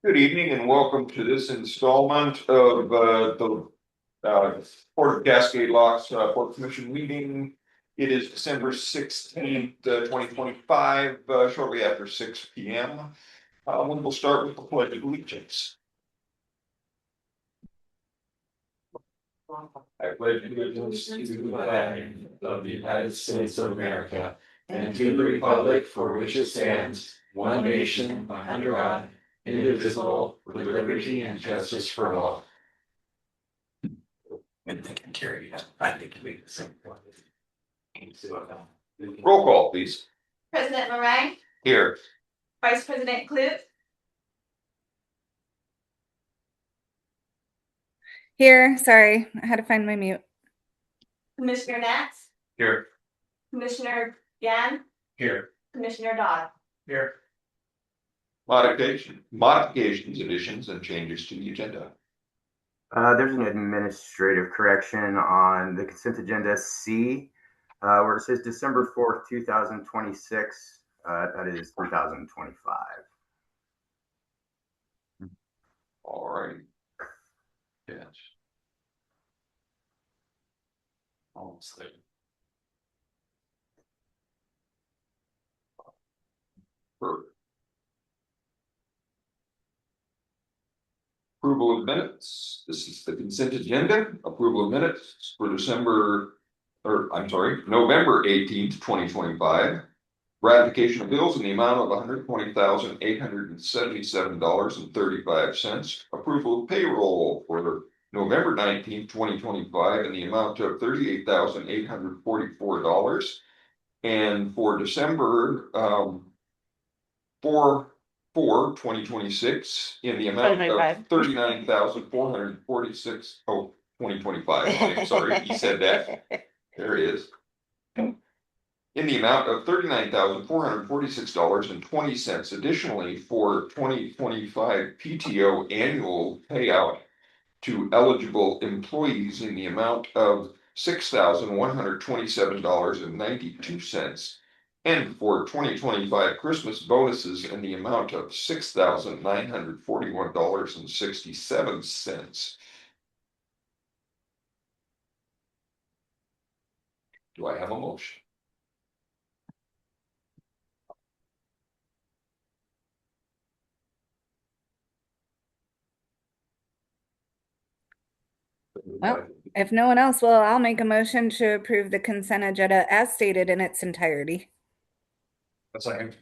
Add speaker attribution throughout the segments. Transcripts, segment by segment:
Speaker 1: Good evening and welcome to this installment of the Port of Cascade Locks Port Commission meeting. It is December 16th, 2025, shortly after 6 p.m. We will start with the Pledge of Allegiance.
Speaker 2: I pledge allegiance to the flag of the United States of America and to the republic for which it stands, one nation, under God, indivisible, with liberty and justice for all. And they can carry it. I think we the same one.
Speaker 1: Roll call, please.
Speaker 3: President Meringue,
Speaker 1: Here.
Speaker 3: Vice President Kloot,
Speaker 4: Here, sorry, I had to find my mute.
Speaker 3: Commissioner Nats,
Speaker 1: Here.
Speaker 3: Commissioner Yan,
Speaker 2: Here.
Speaker 3: Commissioner Dodd.
Speaker 2: Here.
Speaker 1: Modifications, additions, and changes to the agenda.
Speaker 5: There's an administrative correction on the consent agenda C, where it says December 4th, 2026. That is 2025.
Speaker 1: All right. Yes.
Speaker 2: Almost there.
Speaker 1: Perfect. Approval of minutes. This is the consent agenda. Approval of minutes for November 18th, 2025. Ratification of bills in the amount of $120,877.35. Approval of payroll for November 19th, 2025 in the amount of $38,844. And for December 2026 in the amount of 39,446. Oh, 2025. Sorry, he said that. There it is. In the amount of $39,446.20. Additionally, for 2025 PTO annual payout to eligible employees in the amount of $6,127.92. And for 2025 Christmas bonuses in the amount of $6,941.67. Do I have a motion?
Speaker 4: Well, if no one else will, I'll make a motion to approve the consent agenda as stated in its entirety.
Speaker 2: A second.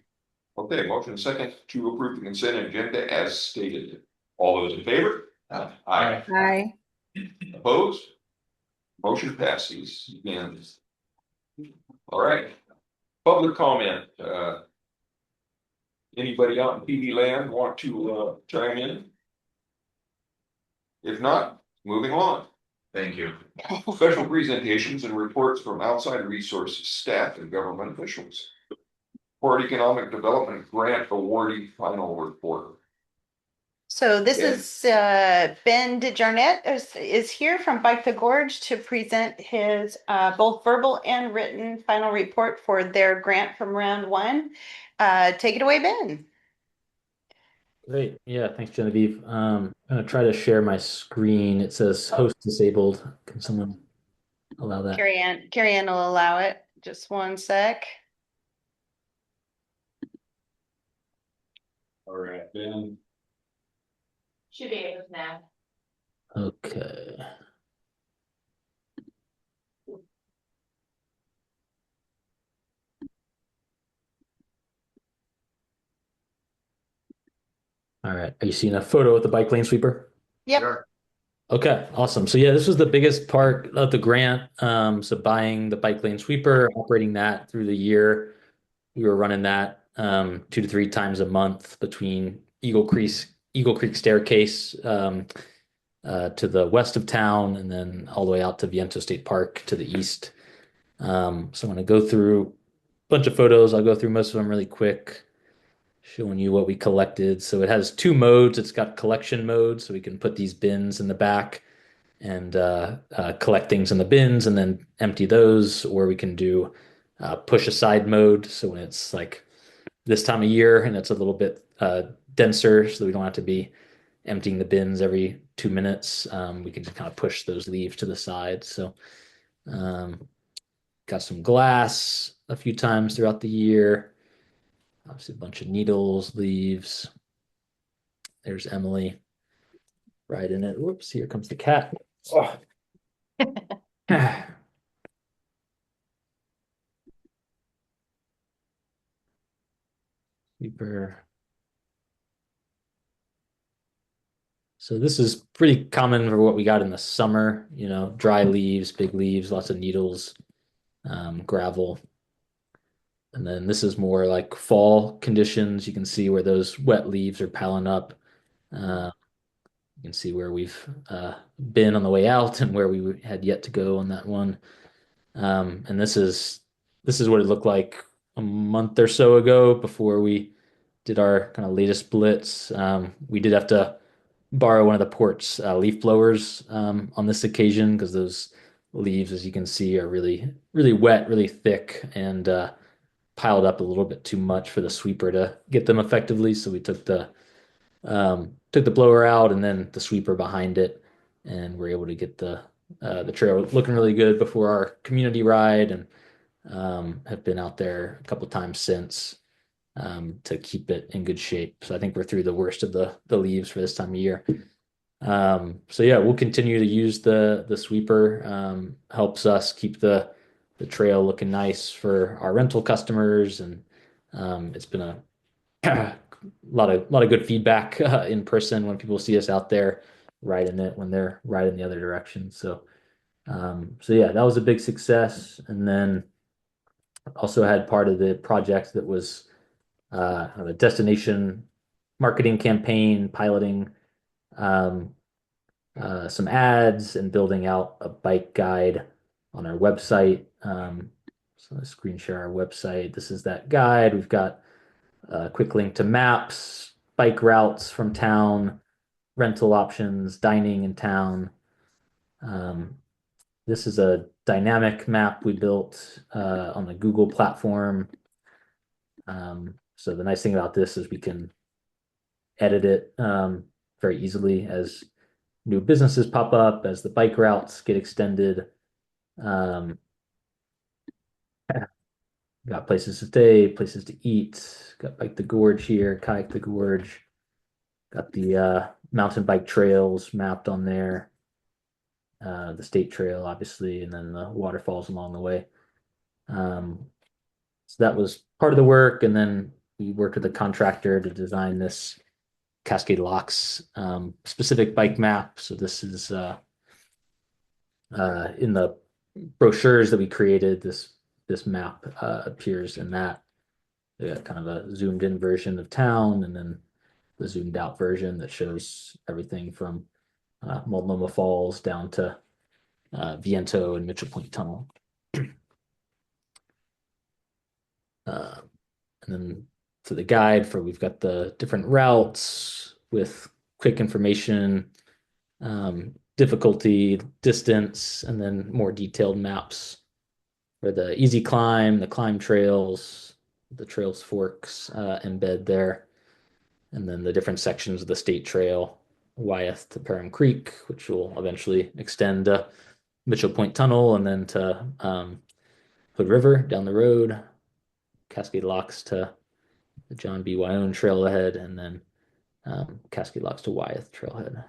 Speaker 1: Okay, motion second to approve the consent agenda as stated. All those in favor? Aye.
Speaker 4: Aye.
Speaker 1: Opposed? Motion passes unanimously. All right. Public comment. Anybody out in PD land want to chime in? If not, moving on.
Speaker 2: Thank you.
Speaker 1: Special presentations and reports from outside resources, staff, and government officials. Port Economic Development Grant Awardee Final Report.
Speaker 6: So this is Ben DeJarnette is here from Bike the Gorge to present his both verbal and written final report for their grant from round one. Take it away, Ben.
Speaker 7: Great. Yeah, thanks, Genevieve. I'm going to try to share my screen. It says host disabled. Can someone allow that?
Speaker 6: Carrie Ann will allow it. Just one sec.
Speaker 2: All right, Ben.
Speaker 3: Should be able to now.
Speaker 7: Okay. All right. Are you seeing a photo of the bike lane sweeper?
Speaker 6: Yep.
Speaker 5: Sure.
Speaker 7: Okay, awesome. So yeah, this was the biggest part of the grant. So buying the bike lane sweeper, operating that through the year. We were running that 2 to 3 times a month between Eagle Creek staircase to the west of town, and then all the way out to Viento State Park to the east. So I'm going to go through a bunch of photos. I'll go through most of them really quick, showing you what we collected. So it has 2 modes. It's got collection mode, so we can put these bins in the back and collect things in the bins and then empty those, or we can do push aside mode. So when it's like this time of year and it's a little bit denser so that we don't have to be emptying the bins every 2 minutes. We can just kind of push those leaves to the side. So got some glass a few times throughout the year. Obviously, a bunch of needles, leaves. There's Emily right in it. Whoops, here comes the cat. Oh. Super. So this is pretty common for what we got in the summer, dry leaves, big leaves, lots of needles, gravel. And then this is more like fall conditions. You can see where those wet leaves are piling up. You can see where we've been on the way out and where we had yet to go on that one. And this is what it looked like a month or so ago before we did our kind of latest blitz. We did have to borrow one of the port's leaf blowers on this occasion because those leaves, as you can see, are really, really wet, really thick, and piled up a little bit too much for the sweeper to get them effectively. So we took the blower out and then the sweeper behind it, and we're able to get the trail looking really good before our community ride, and have been out there a couple times since to keep it in good shape. So I think we're through the worst of the leaves for this time of year. So yeah, we'll continue to use the sweeper. Helps us keep the trail looking nice for our rental customers, and it's been a lot of good feedback in person when people see us out there riding it when they're riding the other direction. So yeah, that was a big success. And then also had part of the project that was a destination marketing campaign, piloting um, some ads and building out a bike guide on our website. So let's screen share our website. This is that guide. We've got a quick link to maps, bike routes from town, rental options, dining in town. Um, this is a dynamic map we built on the Google platform. So the nice thing about this is we can edit it very easily as new businesses pop up, as the bike routes get extended. Um, got places to stay, places to eat. Got Bike the Gorge here, Kayak the Gorge. Got the mountain bike trails mapped on there. The state trail, obviously, and then the waterfalls along the way. So that was part of the work, and then we worked with a contractor to design this Cascade Locks specific bike map. So this is in the brochures that we created. This map appears in that. They got kind of a zoomed in version of town, and then the zoomed out version that shows everything from Multnomah Falls down to Viento and Mitchell Point Tunnel. And then for the guide we've got the different routes with quick information, difficulty, distance, and then more detailed maps for the easy climb, the climb trails, the trails forks embed there, and then the different sections of the state trail, Wyeth to Perham Creek, which will eventually extend to Mitchell Point Tunnel, and then to Hood River down the road, Cascade Locks to the John B. Wyone trailhead, and then Cascade Locks to Wyeth trailhead.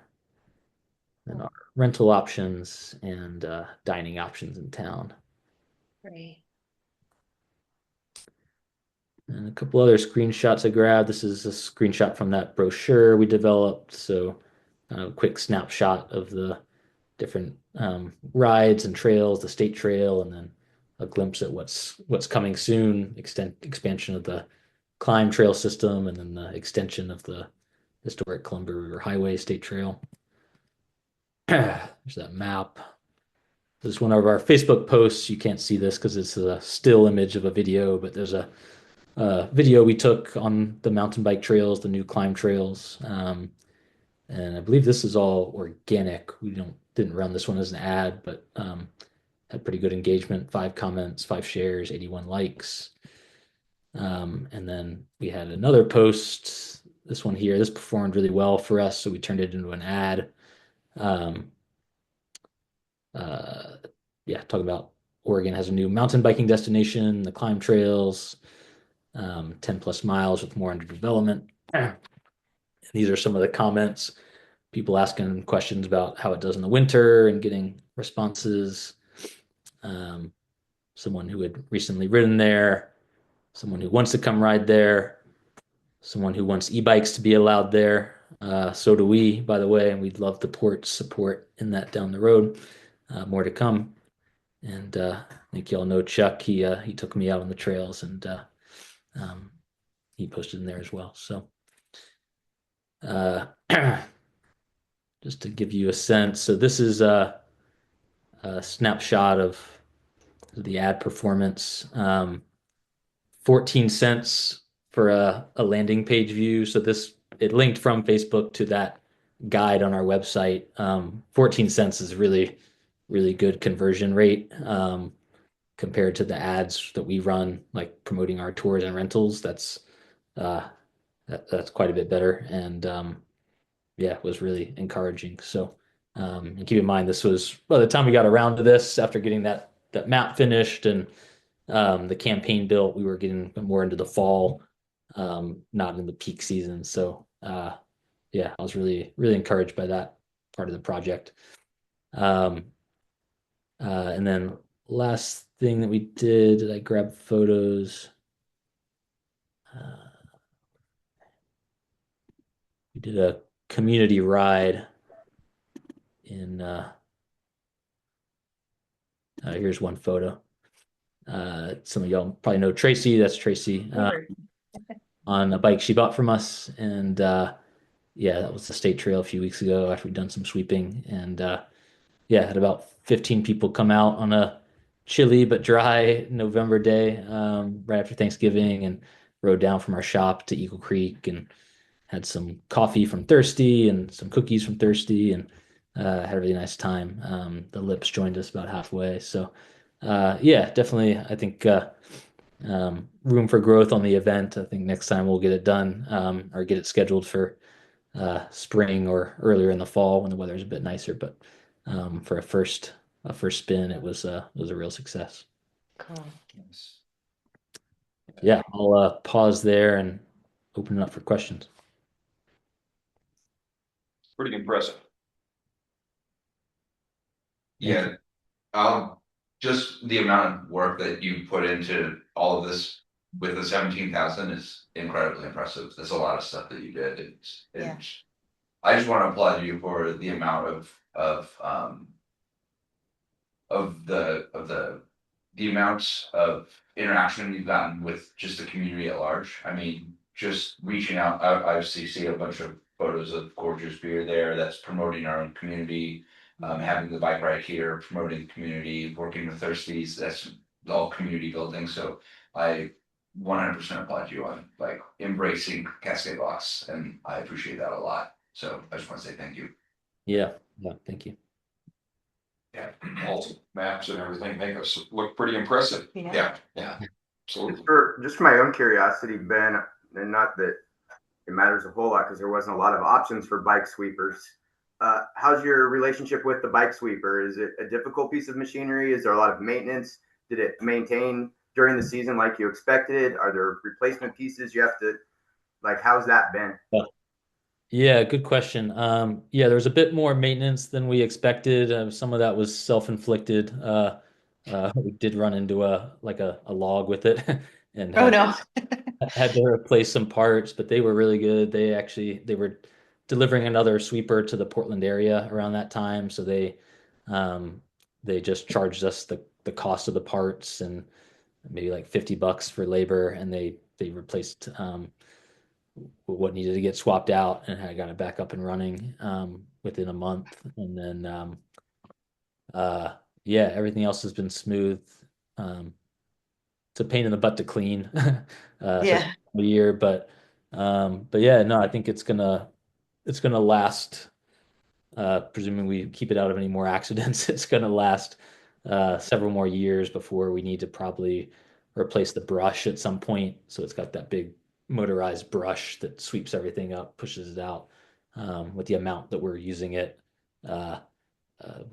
Speaker 7: Then our rental options and dining options in town.
Speaker 6: Great.
Speaker 7: And a couple other screenshots I grabbed. This is a screenshot from that brochure we developed. So a quick snapshot of the different rides and trails, the state trail, and then a glimpse at what's coming soon, expansion of the climb trail system, and then the extension of the historic Columbia River Highway State Trail. There's that map. This is one of our Facebook posts. You can't see this because it's a still image of a video, but there's a video we took on the mountain bike trails, the new climb trails. And I believe this is all organic. We didn't run this one as an ad, but had pretty good engagement, 5 comments, 5 shares, 81 likes. And then we had another post this one here. This performed really well for us, so we turned it into an ad. Um, yeah, talking about Oregon has a new mountain biking destination, the climb trails, 10 plus miles with more under development. These are some of the comments, people asking questions about how it does in the winter and getting responses. Um, someone who had recently ridden there, someone who wants to come ride there, someone who wants e-bikes to be allowed there. So do we, by the way, and we'd love the port's support in that down the road. More to come. And I think y'all know Chuck. He took me out on the trails, and um, he posted in there as well. So uh, just to give you a sense, so this is a snapshot of the ad performance. 14 cents for a landing page view. So this it linked from Facebook to that guide on our website. 14 cents is really good conversion rate compared to the ads that we run, like promoting our tours and rentals. Uh, that's quite a bit better, and yeah, it was really encouraging. So and keep in mind, this was by the time we got around to this, after getting that map finished and the campaign built, we were getting more into the fall, not in the peak season. So yeah, I was really encouraged by that part of the project. Um, and then last thing that we did, I grabbed photos. Uh, we did a community ride in. Here's one photo. Some of y'all probably know Tracy. That's Tracy on a bike she bought from us, and yeah, that was the state trail a few weeks ago after we'd done some sweeping, and yeah, had about 15 people come out on a chilly but dry November day right after Thanksgiving, and rode down from our shop to Eagle Creek and had some coffee from Thirsty and some cookies from Thirsty, and had a really nice time. The Lips joined us about halfway, so yeah, definitely. I think room for growth on the event. I think next time we'll get it done or get it scheduled for spring or earlier in the fall when the weather's a bit nicer. But for a first spin, it was a real success.
Speaker 6: Cool.
Speaker 7: Yeah, I'll pause there and open it up for questions.
Speaker 1: Pretty impressive.
Speaker 7: Thank
Speaker 2: Yeah, just the amount of work that you put into all of this with the 17,000 is incredibly impressive. There's a lot of stuff that you did.
Speaker 6: Yeah.
Speaker 2: I just want to applaud you for the amount of the amounts of interaction you've gotten with just the community at large. I mean, just reaching out. I obviously see a bunch of photos of gorgeous beer there. That's promoting our own community. Having the bike ride here, promoting the community, working with Thirsties. That's all community building. So I 100% applaud you on like embracing Cascade Locks, and I appreciate that a lot. So I just want to say thank you.
Speaker 7: Yeah, thank you.
Speaker 1: Yeah, all maps and everything make us look pretty impressive.
Speaker 6: Yeah.
Speaker 1: Yeah, absolutely.
Speaker 5: Just for my own curiosity, Ben, and not that it matters a whole lot because there wasn't a lot of options for bike sweepers. How's your relationship with the bike sweeper? Is it a difficult piece of machinery? Is there a lot of maintenance? Did it maintain during the season like you expected? Are there replacement pieces you have to like? How's that been?
Speaker 7: Yeah, good question. Yeah, there was a bit more maintenance than we expected. Some of that was self-inflicted. We did run into a log with it and
Speaker 6: Oh,
Speaker 7: had
Speaker 6: no.
Speaker 7: had to replace some parts, but they were really good. They were delivering another sweeper to the Portland area around that time, so they just charged us the cost of the parts and maybe like $50 for labor, and they replaced what needed to get swapped out, and I got it back up and running within a month. And then uh, yeah, everything else has been smooth. Um, it's a pain in the butt to clean,
Speaker 6: Yeah.
Speaker 7: a year, but yeah, no, I think it's gonna last. Presuming we keep it out of any more accidents, it's gonna last several more years before we need to probably replace the brush at some point. So it's got that big motorized brush that sweeps everything up, pushes it out. With the amount that we're using it, uh,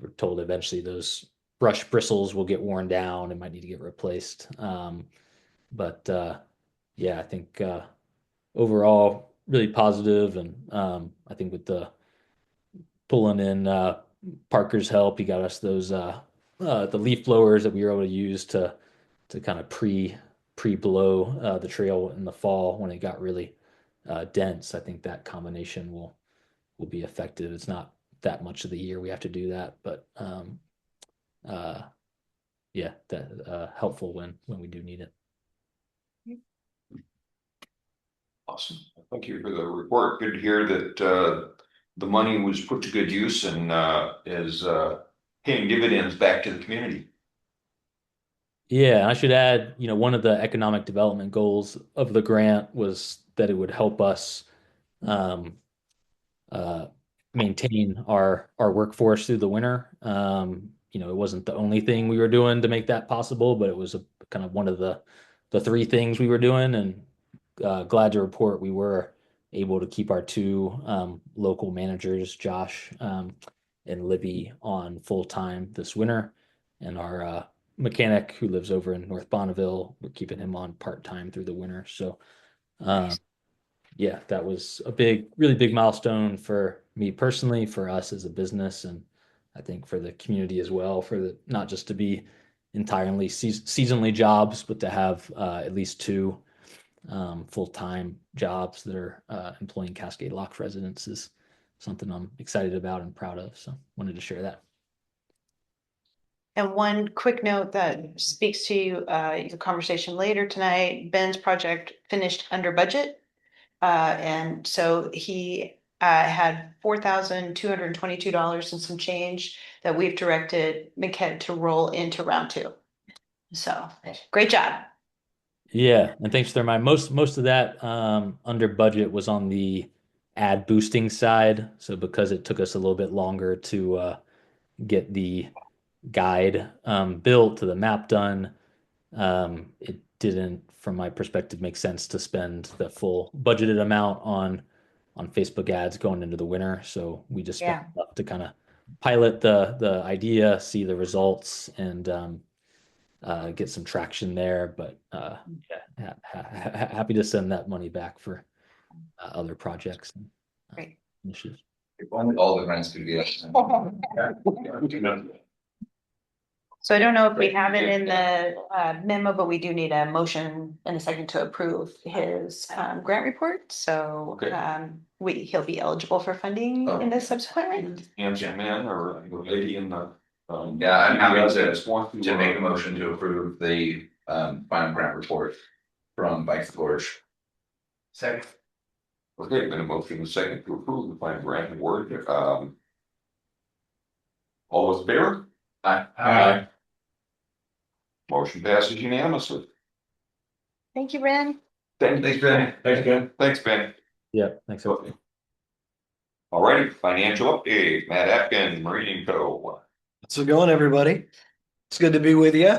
Speaker 7: we're told eventually those brush bristles will get worn down and might need to get replaced. But yeah, I think overall really positive, and I think with the pulling in Parker's help, he got us those the leaf blowers that we were able to use to kind of pre blow the trail in the fall when it got really dense. I think that combination will be effective. It's not that much of the year we have to do that, but uh, yeah, that helpful when we do need it.
Speaker 1: Awesome. Thank you for the report. Good to hear that the money was put to good use and is paying dividends back to the community.
Speaker 7: Yeah, I should add, one of the economic development goals of the grant was that it would help us um, uh, maintain our workforce through the winter. It wasn't the only thing we were doing to make that possible, but it was kind of one of the three things we were doing. And glad to report we were able to keep our two local managers, Josh and Libby, on full time this winter, and our mechanic who lives over in North Bonneville, we're keeping him on part time through the winter. So. Yeah, that was a really big milestone for me personally, for us as a business, and I think for the community as well, for the not just to be entirely seasonally jobs, but to have at least two full-time jobs that are employing Cascade Lock residents is something I'm excited about and proud of. So wanted to share that.
Speaker 6: And one quick note that speaks to your conversation later tonight, Ben's project finished under budget. And so he had $4,222 and some change that we've directed MCHED to roll into round two. So great job.
Speaker 7: Yeah, and thanks for the reminder. Most of that under budget was on the ad boosting side. So because it took us a little bit longer to get the guide built, to the map done, it didn't, from my perspective, make sense to spend the full budgeted amount on Facebook ads going into the winter. So we just spent enough to kind of pilot the idea, see the results, and get some traction there. But yeah, happy to send that money back for other projects and
Speaker 6: Great.
Speaker 7: initiatives.
Speaker 2: If only all the grants could be.
Speaker 6: So I don't know if we have it in the memo, but we do need a motion and a second to approve his grant report. So he'll be eligible for funding in the subsequent.
Speaker 1: Handsome man or the lady in the.
Speaker 2: Yeah, I'm happy
Speaker 1: Want
Speaker 2: to make a motion to approve the final grant report from Bike the Gorge. Second.
Speaker 1: Okay, been a motion and a second to approve the final grant award. All those in favor?
Speaker 2: Aye.
Speaker 1: Motion passes unanimously.
Speaker 6: Thank you, Ren.
Speaker 2: Thanks, Ben. Thanks, Ben.
Speaker 1: Thanks, Ben.
Speaker 7: Yeah, thanks.
Speaker 1: Okay. All righty, financial update, Matt Atkin, Marine Co.
Speaker 8: How's it going, everybody? It's good to be with you.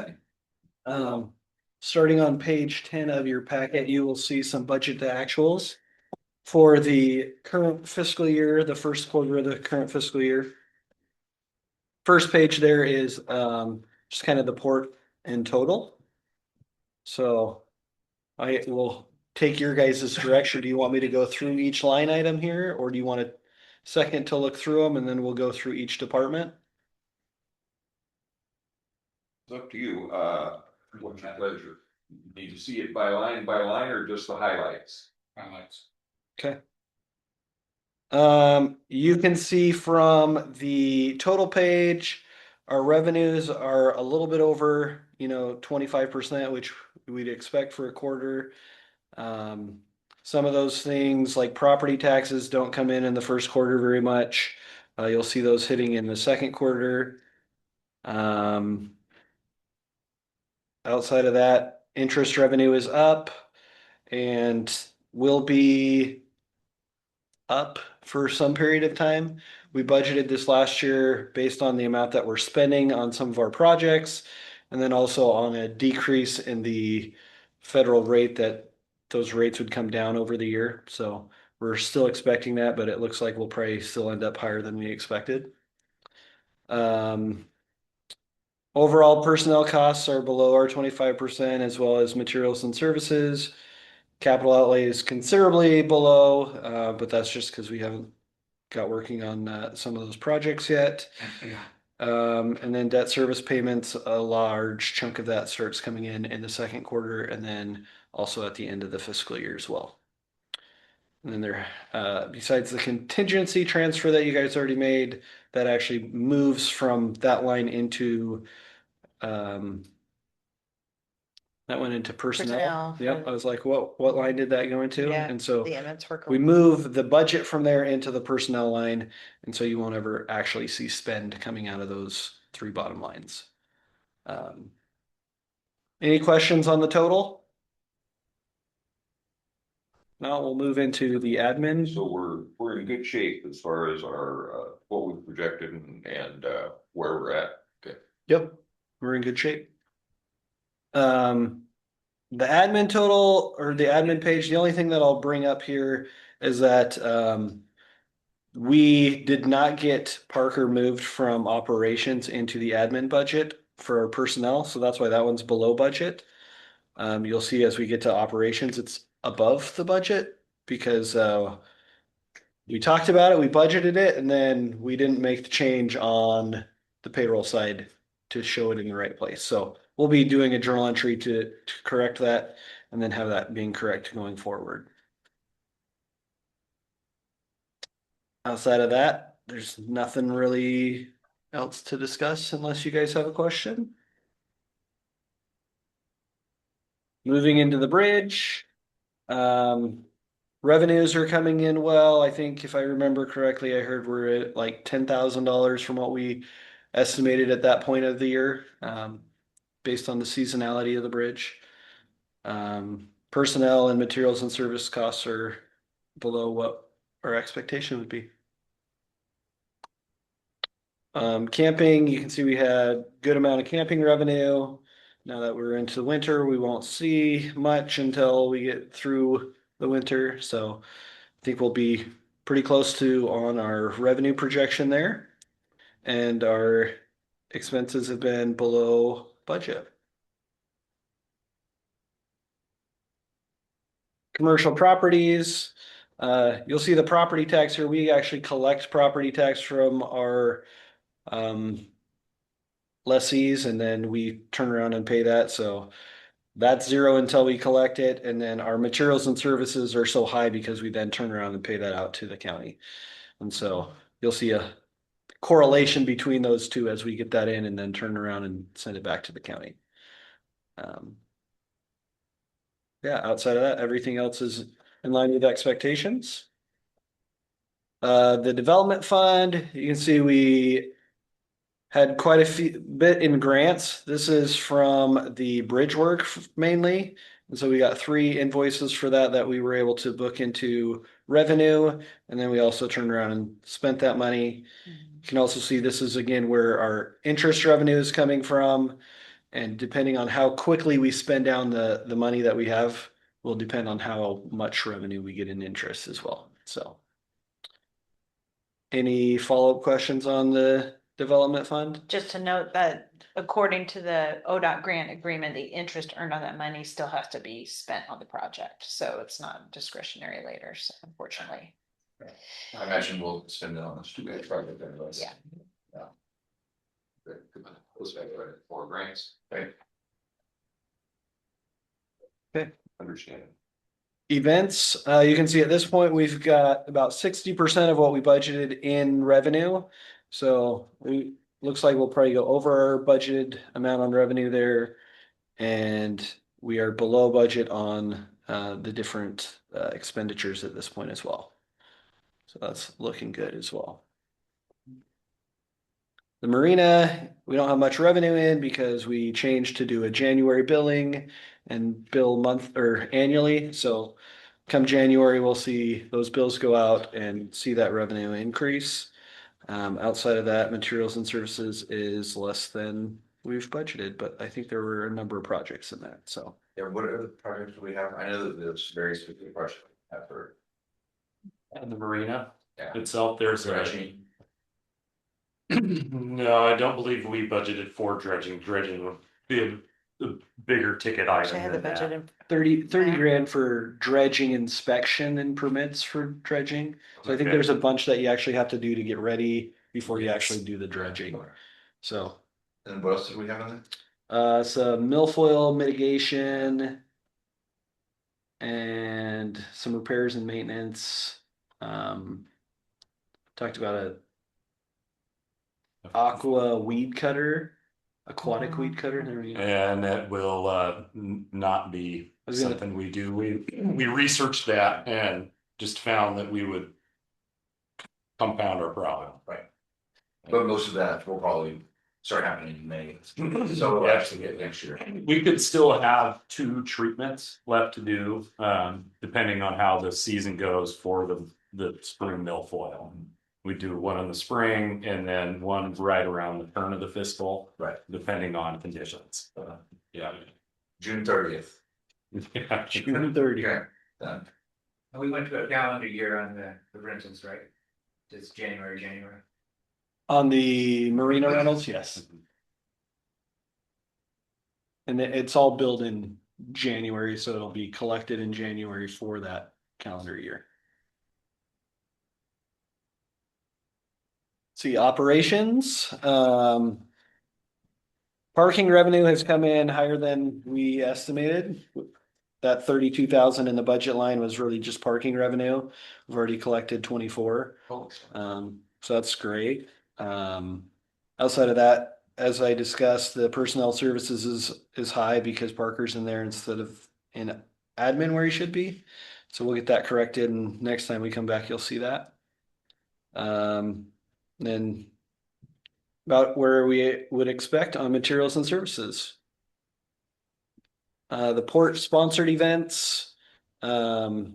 Speaker 8: Starting on page 10 of your packet, you will see some budget to actuals for the current fiscal year, the first quarter of the current fiscal year. First page there is just kind of the port in total. So I will take your guys' direction. Do you want me to go through each line item here, or do you want a second to look through them and then we'll go through each department?
Speaker 1: It's up to you, what's your pleasure? Need to see it by line or just the highlights?
Speaker 2: Highlights.
Speaker 8: Okay. You can see from the total page, our revenues are a little bit over, 25%, which we'd expect for a quarter. Some of those things like property taxes don't come in the first quarter very much. You'll see those hitting in the second quarter. Outside of that, interest revenue is up and will be up for some period of time. We budgeted this last year based on the amount that we're spending on some of our projects, and then also on a decrease in the federal rate that those rates would come down over the year. So we're still expecting that, but it looks like we'll probably still end up higher than we expected. Overall personnel costs are below our 25%, as well as materials and services. Capital outlay is considerably below, but that's just because we haven't got working on some of those projects yet. And then debt service payments, a large chunk of that starts coming in the second quarter, and then also at the end of the fiscal year as well. And then there, besides the contingency transfer that you guys already made, that actually moves from that line into, that went into personnel.
Speaker 6: Personnel.
Speaker 8: Yep, I was like, what line did that go into?
Speaker 6: Yeah,
Speaker 8: And so
Speaker 6: the Emmons work.
Speaker 8: we move the budget from there into the personnel line, and so you won't ever actually see spend coming out of those three bottom lines. Any questions on the total? Now we'll move into the admin.
Speaker 1: So we're in good shape as far as our, what we've projected and where we're at. Okay.
Speaker 8: Yep, we're in good shape. The admin total or the admin page, the only thing that I'll bring up here is that we did not get Parker moved from operations into the admin budget for our personnel, so that's why that one's below budget. You'll see as we get to operations, it's above the budget because we talked about it, we budgeted it, and then we didn't make the change on the payroll side to show it in the right place. So we'll be doing a journal entry to correct that and then have that being correct going forward. Outside of that, there's nothing really else to discuss unless you guys have a question. Moving into the bridge. Revenues are coming in well. I think if I remember correctly, I heard we're at like $10,000 from what we estimated at that point of the year, based on the seasonality of the bridge. Personnel and materials and service costs are below what our expectation would be. Camping, you can see we had good amount of camping revenue. Now that we're into the winter, we won't see much until we get through the winter. So I think we'll be pretty close to on our revenue projection there. And our expenses have been below budget. Commercial properties, you'll see the property tax here. We actually collect property tax from our lessees, and then we turn around and pay that. So that's zero until we collect it. And then our materials and services are so high because we then turn around and pay that out to the county. And so you'll see a correlation between those two as we get that in and then turn around and send it back to the county. Yeah, outside of that, everything else is in line with expectations. The development fund, you can see we had quite a few bit in grants. This is from the bridge work mainly. And so we got 3 invoices for that we were able to book into revenue. And then we also turned around and spent that money. You can also see this is again where our interest revenue is coming from. And depending on how quickly we spend down the money that we have will depend on how much revenue we get in interest as well. So any follow-up questions on the development fund?
Speaker 6: Just to note that according to the ODOT grant agreement, the interest earned on that money still has to be spent on the project. So it's not discretionary later, so unfortunately.
Speaker 2: I imagine we'll spend it on this 2 big project anyways.
Speaker 6: Yeah.
Speaker 2: Goes back to 4 grants.
Speaker 8: Okay.
Speaker 1: Understand.
Speaker 8: Events, you can see at this point, we've got about 60% of what we budgeted in revenue. So we looks like we'll probably go over our budgeted amount on revenue there. And we are below budget on the different expenditures at this point as well. So that's looking good as well. The marina, we don't have much revenue in because we changed to do a January billing and bill month or annually. So come January, we'll see those bills go out and see that revenue increase. Outside of that, materials and services is less than we've budgeted, but I think there were a number of projects in that. So
Speaker 2: Yeah, what other projects do we have? I know that there's very specific projects for.
Speaker 9: And the marina
Speaker 2: Yeah.
Speaker 9: itself, there's a,
Speaker 2: Dredging.
Speaker 9: no, I don't believe we budgeted for dredging. Dredging would be a bigger ticket
Speaker 6: Actually, I
Speaker 9: item
Speaker 6: had the
Speaker 9: than
Speaker 6: budget
Speaker 9: that.
Speaker 6: in
Speaker 8: 30
Speaker 6: Yeah.
Speaker 8: grand for dredging inspection and permits for dredging. So I think
Speaker 9: Okay.
Speaker 8: there's a bunch that you actually have to do to get ready before you
Speaker 9: Yes.
Speaker 8: actually do the dredging. So,
Speaker 2: And what else did we have on there?
Speaker 8: some milfoil mitigation and some repairs and maintenance. Talked about a aqua weed cutter, aquatic weed cutter. There we go.
Speaker 9: And that will not be
Speaker 8: I was gonna-
Speaker 9: something we do. We researched that and just found that we would compound our problem.
Speaker 2: Right. But most of that will probably start happening in May, so we'll
Speaker 9: Yeah.
Speaker 2: actually get next year.
Speaker 9: We could still have 2 treatments left to do, depending on how the season goes for the spring milfoil. We do one in the spring and then one right around the turn of the fiscal.
Speaker 2: Right.
Speaker 9: Depending on conditions. Yeah.
Speaker 2: June 30th.
Speaker 9: Yeah.
Speaker 8: June 30.
Speaker 2: Okay, done.
Speaker 10: And we went to a calendar year on the rentals, right? It's January.
Speaker 8: On the marina rentals, yes. And it's all billed in January, so it'll be collected in January for that calendar year. See, operations, parking revenue has come in higher than we estimated. That 32,000 in the budget line was really just parking revenue. We've already collected 24. So that's great. Outside of that, as I discussed, the personnel services is high because Parker's in there instead of in admin where he should be. So we'll get that corrected, and next time we come back, you'll see that. Then about where we would expect on materials and services. The port sponsored events. I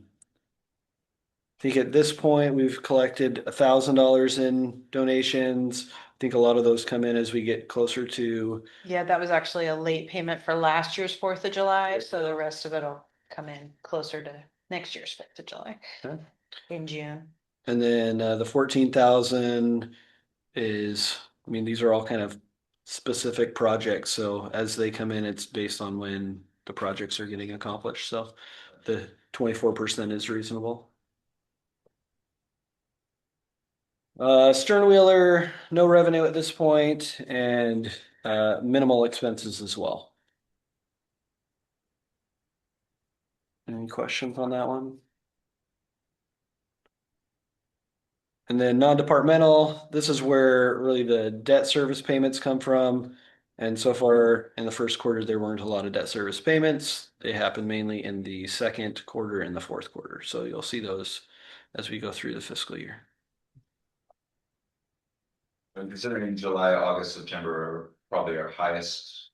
Speaker 8: think at this point, we've collected $1,000 in donations. I think a lot of those come in as we get closer to,
Speaker 6: Yeah, that was actually a late payment for last year's 4th of July, so the rest of it'll come in closer to next year's 5th of July.
Speaker 8: Okay.
Speaker 6: In June.
Speaker 8: and then the 14,000 is, I mean, these are all kind of specific projects. So as they come in, it's based on when the projects are getting accomplished. So the 24% is reasonable. Sternwheeler, no revenue at this point, and minimal expenses as well. Any questions on that one? And then non-departmental, this is where really the debt service payments come from. And so far in the first quarter, there weren't a lot of debt service payments. They happen mainly in the second quarter and the fourth quarter. So you'll see those as we go through the fiscal year.
Speaker 2: And considering July, August, September are probably our highest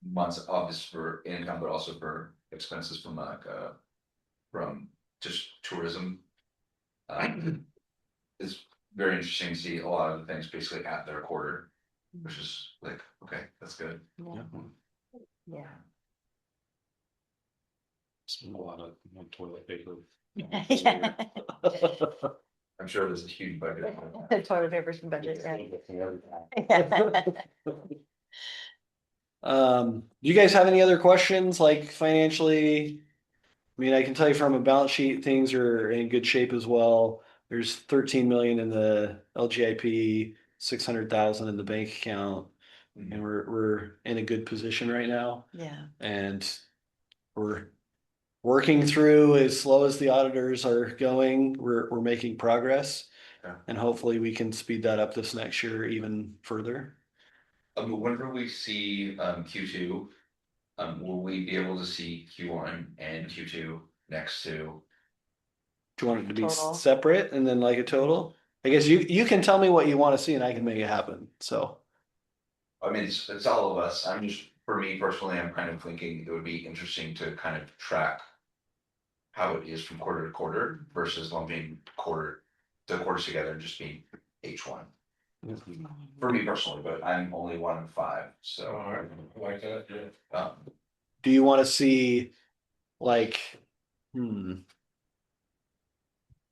Speaker 2: months, obviously for income, but also for expenses from from just tourism. It's very interesting to see a lot of the things basically at their quarter, which is like, okay, that's good.
Speaker 6: Yeah.
Speaker 9: Spend a lot of toilet paper.
Speaker 6: Yeah.
Speaker 2: I'm sure there's a huge budget.
Speaker 6: The toilet paper's in budget, right?
Speaker 8: Do you guys have any other questions, like financially? I mean, I can tell you from a balance sheet, things are in good shape as well. There's 13 million in the LGIP, 600,000 in the bank account, and we're in a good position right now.
Speaker 6: Yeah.
Speaker 8: And we're working through as slow as the auditors are going. We're making progress, and hopefully we can speed that up this next year even further.
Speaker 2: Whenever we see Q2, will we be able to see Q1 and Q2 next to?
Speaker 8: Do you want it to be
Speaker 6: Total.
Speaker 8: separate and then like a total? I guess you can tell me what you want to see and I can make it happen. So
Speaker 2: I mean, it's all of us. I'm just, for me personally, I'm kind of thinking it would be interesting to kind of track how it is from quarter to quarter versus lumping the quarters together and just being H1. For me personally, but I'm only 1 of 5, so.
Speaker 9: Like that, yeah.
Speaker 8: Do you want to see like,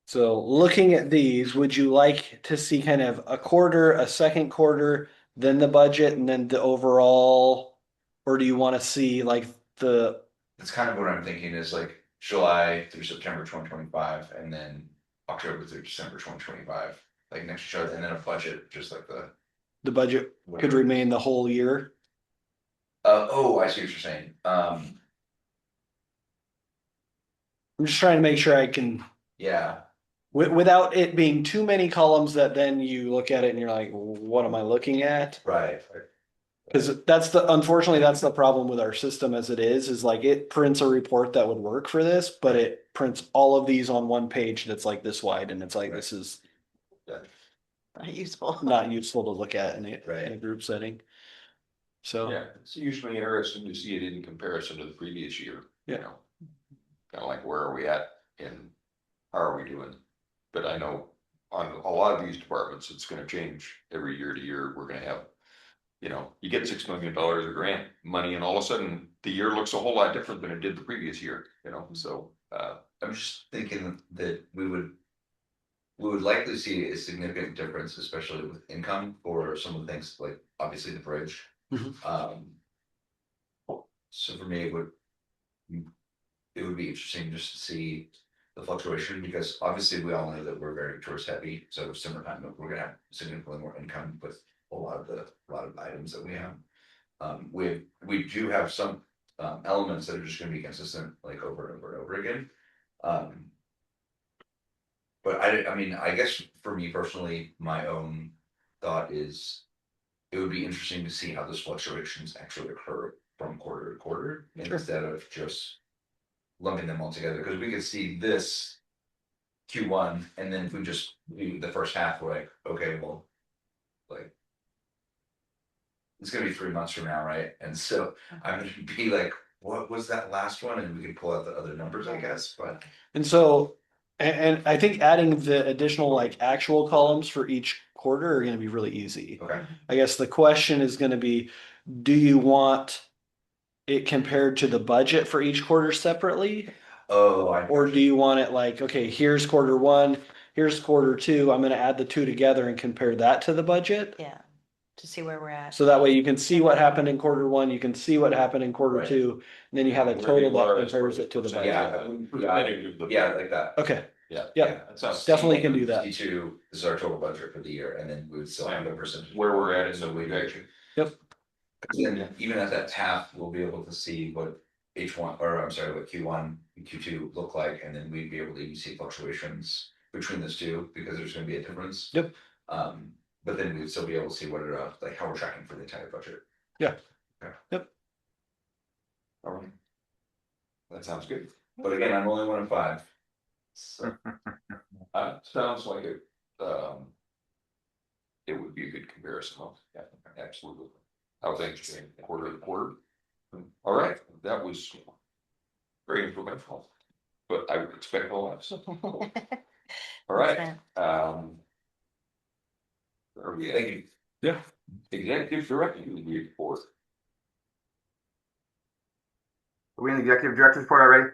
Speaker 8: So looking at these, would you like to see kind of a quarter, a second quarter, then the budget and then the overall? Or do you want to see like the,
Speaker 2: That's kind of what I'm thinking is like July through September 2025, and then October through December 2025, like next to each other, and then a budget, just like
Speaker 8: the budget could
Speaker 2: whatever.
Speaker 8: remain the whole year?
Speaker 2: Oh, I see what you're saying.
Speaker 8: I'm just trying to make sure I can,
Speaker 2: Yeah,
Speaker 8: without it being too many columns that then you look at it and you're like, what am I looking at?
Speaker 2: right.
Speaker 8: Because unfortunately, that's the problem with our system as it is like it prints a report that would work for this, but it prints all of these on one page that's like this wide, and it's like, this is
Speaker 6: Not useful.
Speaker 8: not useful to look at in
Speaker 2: Right.
Speaker 8: a group setting. So,
Speaker 1: Yeah, it's usually interesting to see it in comparison to the previous year, you know. Kind of like, where are we at and how are we doing? But I know on a lot of these departments, it's gonna change every year to year. We're gonna have, you know, you get $6 million of grant money and all of a sudden the year looks a whole lot different than it did the previous year, you know, so.
Speaker 2: I'm just thinking that we would likely see a significant difference, especially with income for some of the things like obviously the bridge.
Speaker 8: Mhm.
Speaker 2: So for me, it would be interesting just to see the fluctuation, because obviously we all know that we're very tourist heavy. So summertime, we're gonna have significantly more income with a lot of items that we have. We do have some elements that are just gonna be consistent like over and over and over again. But I mean, I guess for me personally, my own thought is it would be interesting to see how those fluctuations actually occur from quarter to quarter instead of just lumping them all together. Because we could see this Q1, and then if we just do the first half, we're like, okay, well, like it's gonna be 3 months from now, right? And so I'm gonna be like, what was that last one? And we can pull out the other numbers, I guess. But
Speaker 8: And so, and I think adding the additional like actual columns for each quarter are gonna be really easy.
Speaker 2: okay,
Speaker 8: I guess the question is gonna be, do you want it compared to the budget for each quarter separately? Or do you want it like, okay, here's quarter one, here's quarter two, I'm gonna add the two together and compare that to the budget?
Speaker 6: Yeah, to see where we're at.
Speaker 8: So that way you can see what happened in quarter one, you can see what happened in quarter
Speaker 2: Right.
Speaker 8: two, and then you have a total that compares it to the budget.
Speaker 2: yeah, like that.
Speaker 8: Okay,
Speaker 1: Yeah.
Speaker 8: Yep.
Speaker 1: That sounds.
Speaker 8: Definitely can do that.
Speaker 2: C2 is our total budget for the year, and then we would still have a percentage.
Speaker 1: Where we're at in the projection.
Speaker 8: Yep.
Speaker 2: Then even at that half, we'll be able to see what H1, or I'm sorry, what Q1 and Q2 look like, and then we'd be able to even see fluctuations between those two, because there's gonna be a difference.
Speaker 8: Yep.
Speaker 2: But then we'd still be able to see what it, like how we're tracking for the entire budget.
Speaker 8: Yeah.
Speaker 2: Okay.
Speaker 8: Yep.
Speaker 1: All right. That sounds good.
Speaker 2: But again, I'm only 1 of 5. So
Speaker 1: Sounds like it, it would be a good comparison. Yeah, absolutely. How things change quarter to quarter. All right, that was very informational, but I would expect a lot. All right. Are we, thank you.
Speaker 8: Yeah.
Speaker 1: Executive director report.
Speaker 5: Are we in the executive director's report already?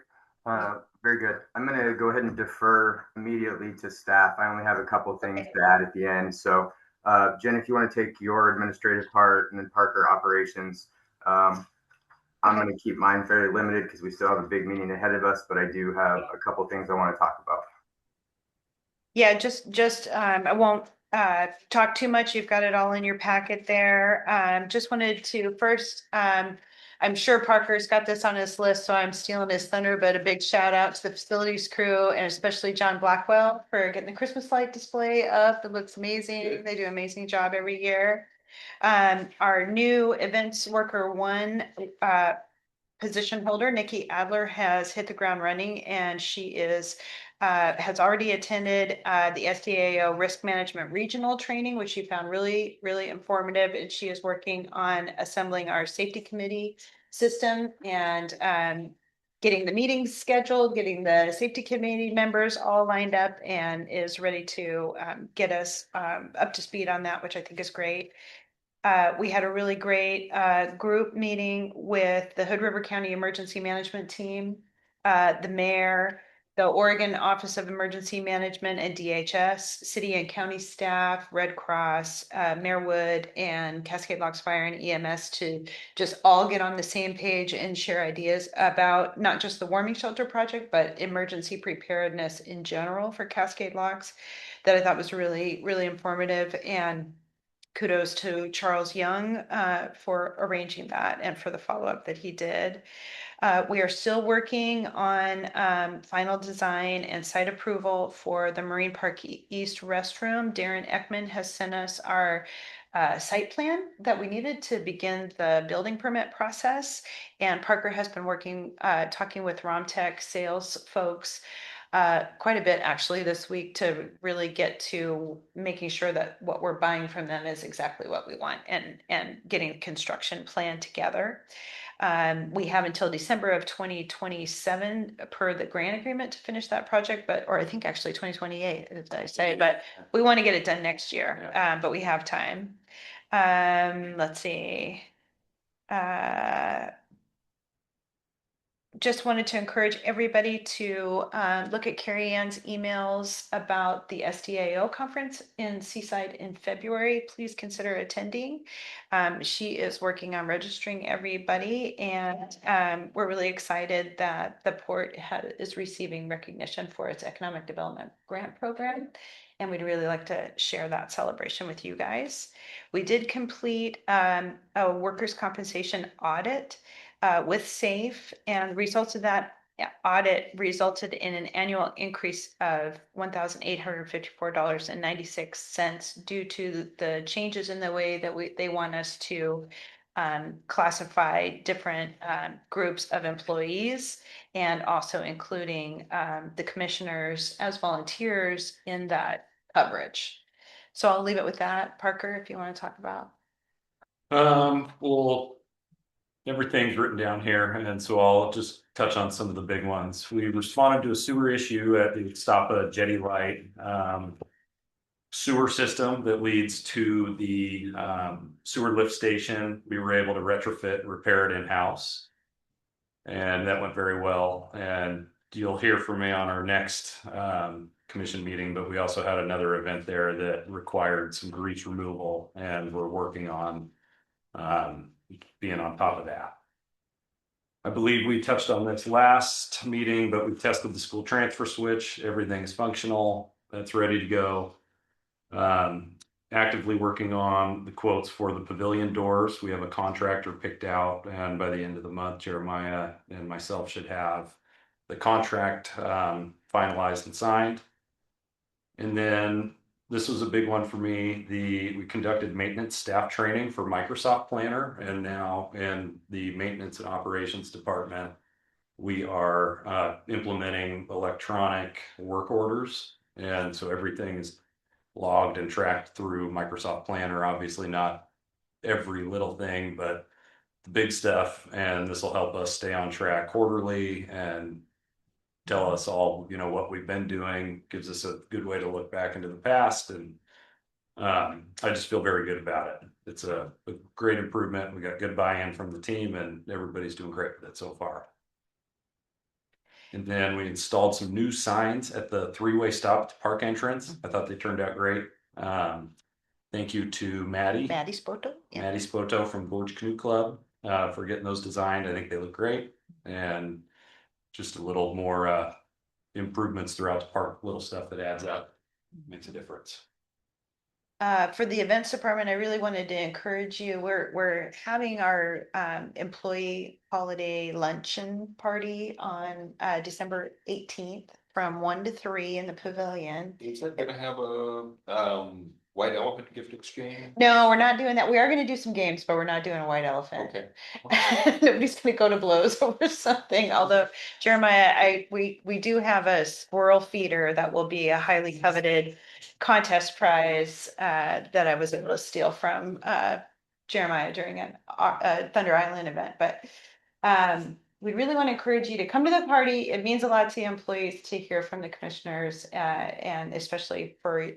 Speaker 5: Very good. I'm going to go ahead and defer immediately to staff. I only have a couple of things to add at the end. So, Jen, if you want to take your administrative part, and then Parker operations, I'm going to keep mine fairly limited because we still have a big meeting ahead of us, but I do have a couple of things I want to talk about.
Speaker 6: Yeah, I won't talk too much. You've got it all in your packet there. Just wanted to first, I'm sure Parker's got this on his list, so I'm stealing his thunder, but a big shout out to the facilities crew and especially John Blackwell for getting the Christmas light display up. It looks amazing. They do an amazing job every year. Our new events worker one, position holder, Nikki Adler, has hit the ground running, and she has already attended the SDAO risk management regional training, which she found really, really informative. And she is working on assembling our safety committee system and getting the meetings scheduled, getting the safety committee members all lined up, and is ready to get us up to speed on that, which I think is great. We had a really great group meeting with the Hood River County Emergency Management Team, the mayor, the Oregon Office of Emergency Management and DHS, city and county staff, Red Cross, Mayor Wood, and Cascade Locks Fire and EMS to just all get on the same page and share ideas about not just the warming shelter project, but emergency preparedness in general for Cascade Locks. That I thought was really, really informative, and kudos to Charles Young for arranging that and for the follow-up that he did. We are still working on final design and site approval for the Marine Park East restroom. Darren Ekman has sent us our site plan that we needed to begin the building permit process. And Parker has been working, talking with Romtech sales folks quite a bit actually this week to really get to making sure that what we're buying from them is exactly what we want, and getting the construction plan together. We have until December of 2027 per the grant agreement to finish that project, or I think actually 2028, as I say, but we want to get it done next year, but we have time. Let's see. Just wanted to encourage everybody to look at Carrie Ann's emails about the SDAO conference in Seaside in February. Please consider attending. She is working on registering everybody, and we're really excited that the port is receiving recognition for its economic development grant program. And we'd really like to share that celebration with you guys. We did complete a workers' compensation audit with SAFE, and the results of that audit resulted in an annual increase of $1,854.96 due to the changes in the way that they want us to classify different groups of employees, and also including the commissioners as volunteers in that coverage. So I'll leave it with that. Parker, if you want to talk about.
Speaker 9: Well, everything's written down here, and so I'll just touch on some of the big ones. We responded to a sewer issue at the Stoppa Jetty Light sewer system that leads to the sewer lift station. We were able to retrofit and repair it in-house, and that went very well. And you'll hear from me on our next commission meeting, but we also had another event there that required some grease removal, and we're working on being on top of that. I believe we touched on this last meeting, but we tested the school transfer switch. Everything is functional. That's ready to go. Actively working on the quotes for the pavilion doors. We have a contractor picked out, and by the end of the month, Jeremiah and myself should have the contract finalized and signed. And then this was a big one for me. We conducted maintenance staff training for Microsoft Planner, and now in the maintenance and operations department, we are implementing electronic work orders. And so everything is logged and tracked through Microsoft Planner. Obviously not every little thing, but the big stuff. And this will help us stay on track quarterly and tell us all, what we've been doing, gives us a good way to look back into the past. And I just feel very good about it. It's a great improvement. We got good buy-in from the team, and everybody's doing great with it so far. And then we installed some new signs at the three-way stop at the park entrance. I thought they turned out great. Thank you to Maddie
Speaker 6: Spoto. Yeah.
Speaker 9: Maddie Spoto from Gorge Canoe Club for getting those designed. I think they look great. And just a little more improvements throughout the park, little stuff that adds up, makes a difference.
Speaker 6: For the events department, I really wanted to encourage you. We're having our employee holiday luncheon party on December 18th from 1 to 3 in the pavilion.
Speaker 1: Is that gonna have a white elephant gift exchange?
Speaker 6: No, we're not doing that. We are going to do some games, but we're not doing a white elephant.
Speaker 1: Okay.
Speaker 6: Nobody's going to go to blows over something. Although Jeremiah, we do have a squirrel feeder that will be a highly coveted contest prize that I was able to steal from Jeremiah during a Thunder Island event. But we really want to encourage you to come to the party. It means a lot to the employees to hear from the commissioners, and especially for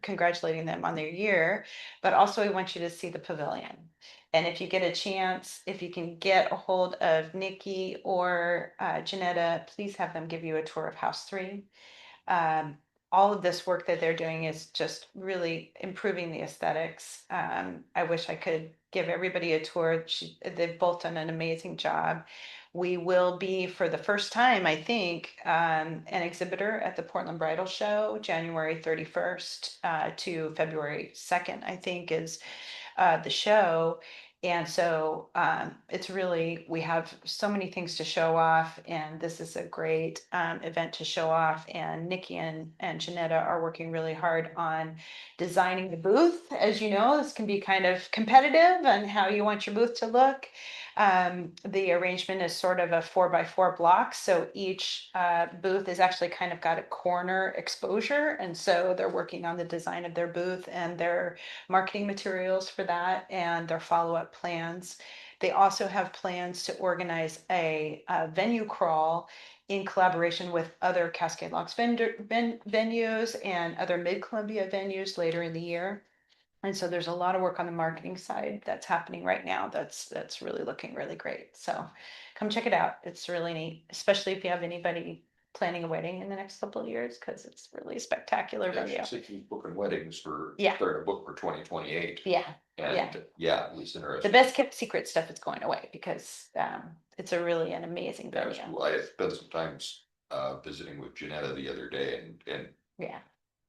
Speaker 6: congratulating them on their year. But also, we want you to see the pavilion. And if you get a chance, if you can get a hold of Nikki or Janetta, please have them give you a tour of House 3. All of this work that they're doing is just really improving the aesthetics. I wish I could give everybody a tour. They've both done an amazing job. We will be, for the first time, I think, an exhibitor at the Portland Bridal Show, January 31st to February 2nd, I think, is the show. And so it's really, we have so many things to show off, and this is a great event to show off. And Nikki and Janetta are working really hard on designing the booth. As you know, this can be kind of competitive on how you want your booth to look. The arrangement is sort of a 4x4 block. So each booth is actually kind of got a corner exposure. And so they're working on the design of their booth and their marketing materials for that and their follow-up plans. They also have plans to organize a venue crawl in collaboration with other Cascade Locks venues and other Mid-Columbia venues later in the year. And so there's a lot of work on the marketing side that's happening right now. That's really looking really great. So come check it out. It's really neat, especially if you have anybody planning a wedding in the next couple of years, because it's really a spectacular venue.
Speaker 1: She said she's booking weddings for,
Speaker 6: Yeah.
Speaker 1: starting to book for 2028.
Speaker 6: Yeah.
Speaker 1: And yeah, it was
Speaker 6: The
Speaker 1: interesting.
Speaker 6: best kept secret stuff is going away because it's really an amazing
Speaker 1: Yeah,
Speaker 6: venue.
Speaker 1: it's cool. I spent some times visiting with Janetta the other day, and
Speaker 6: Yeah.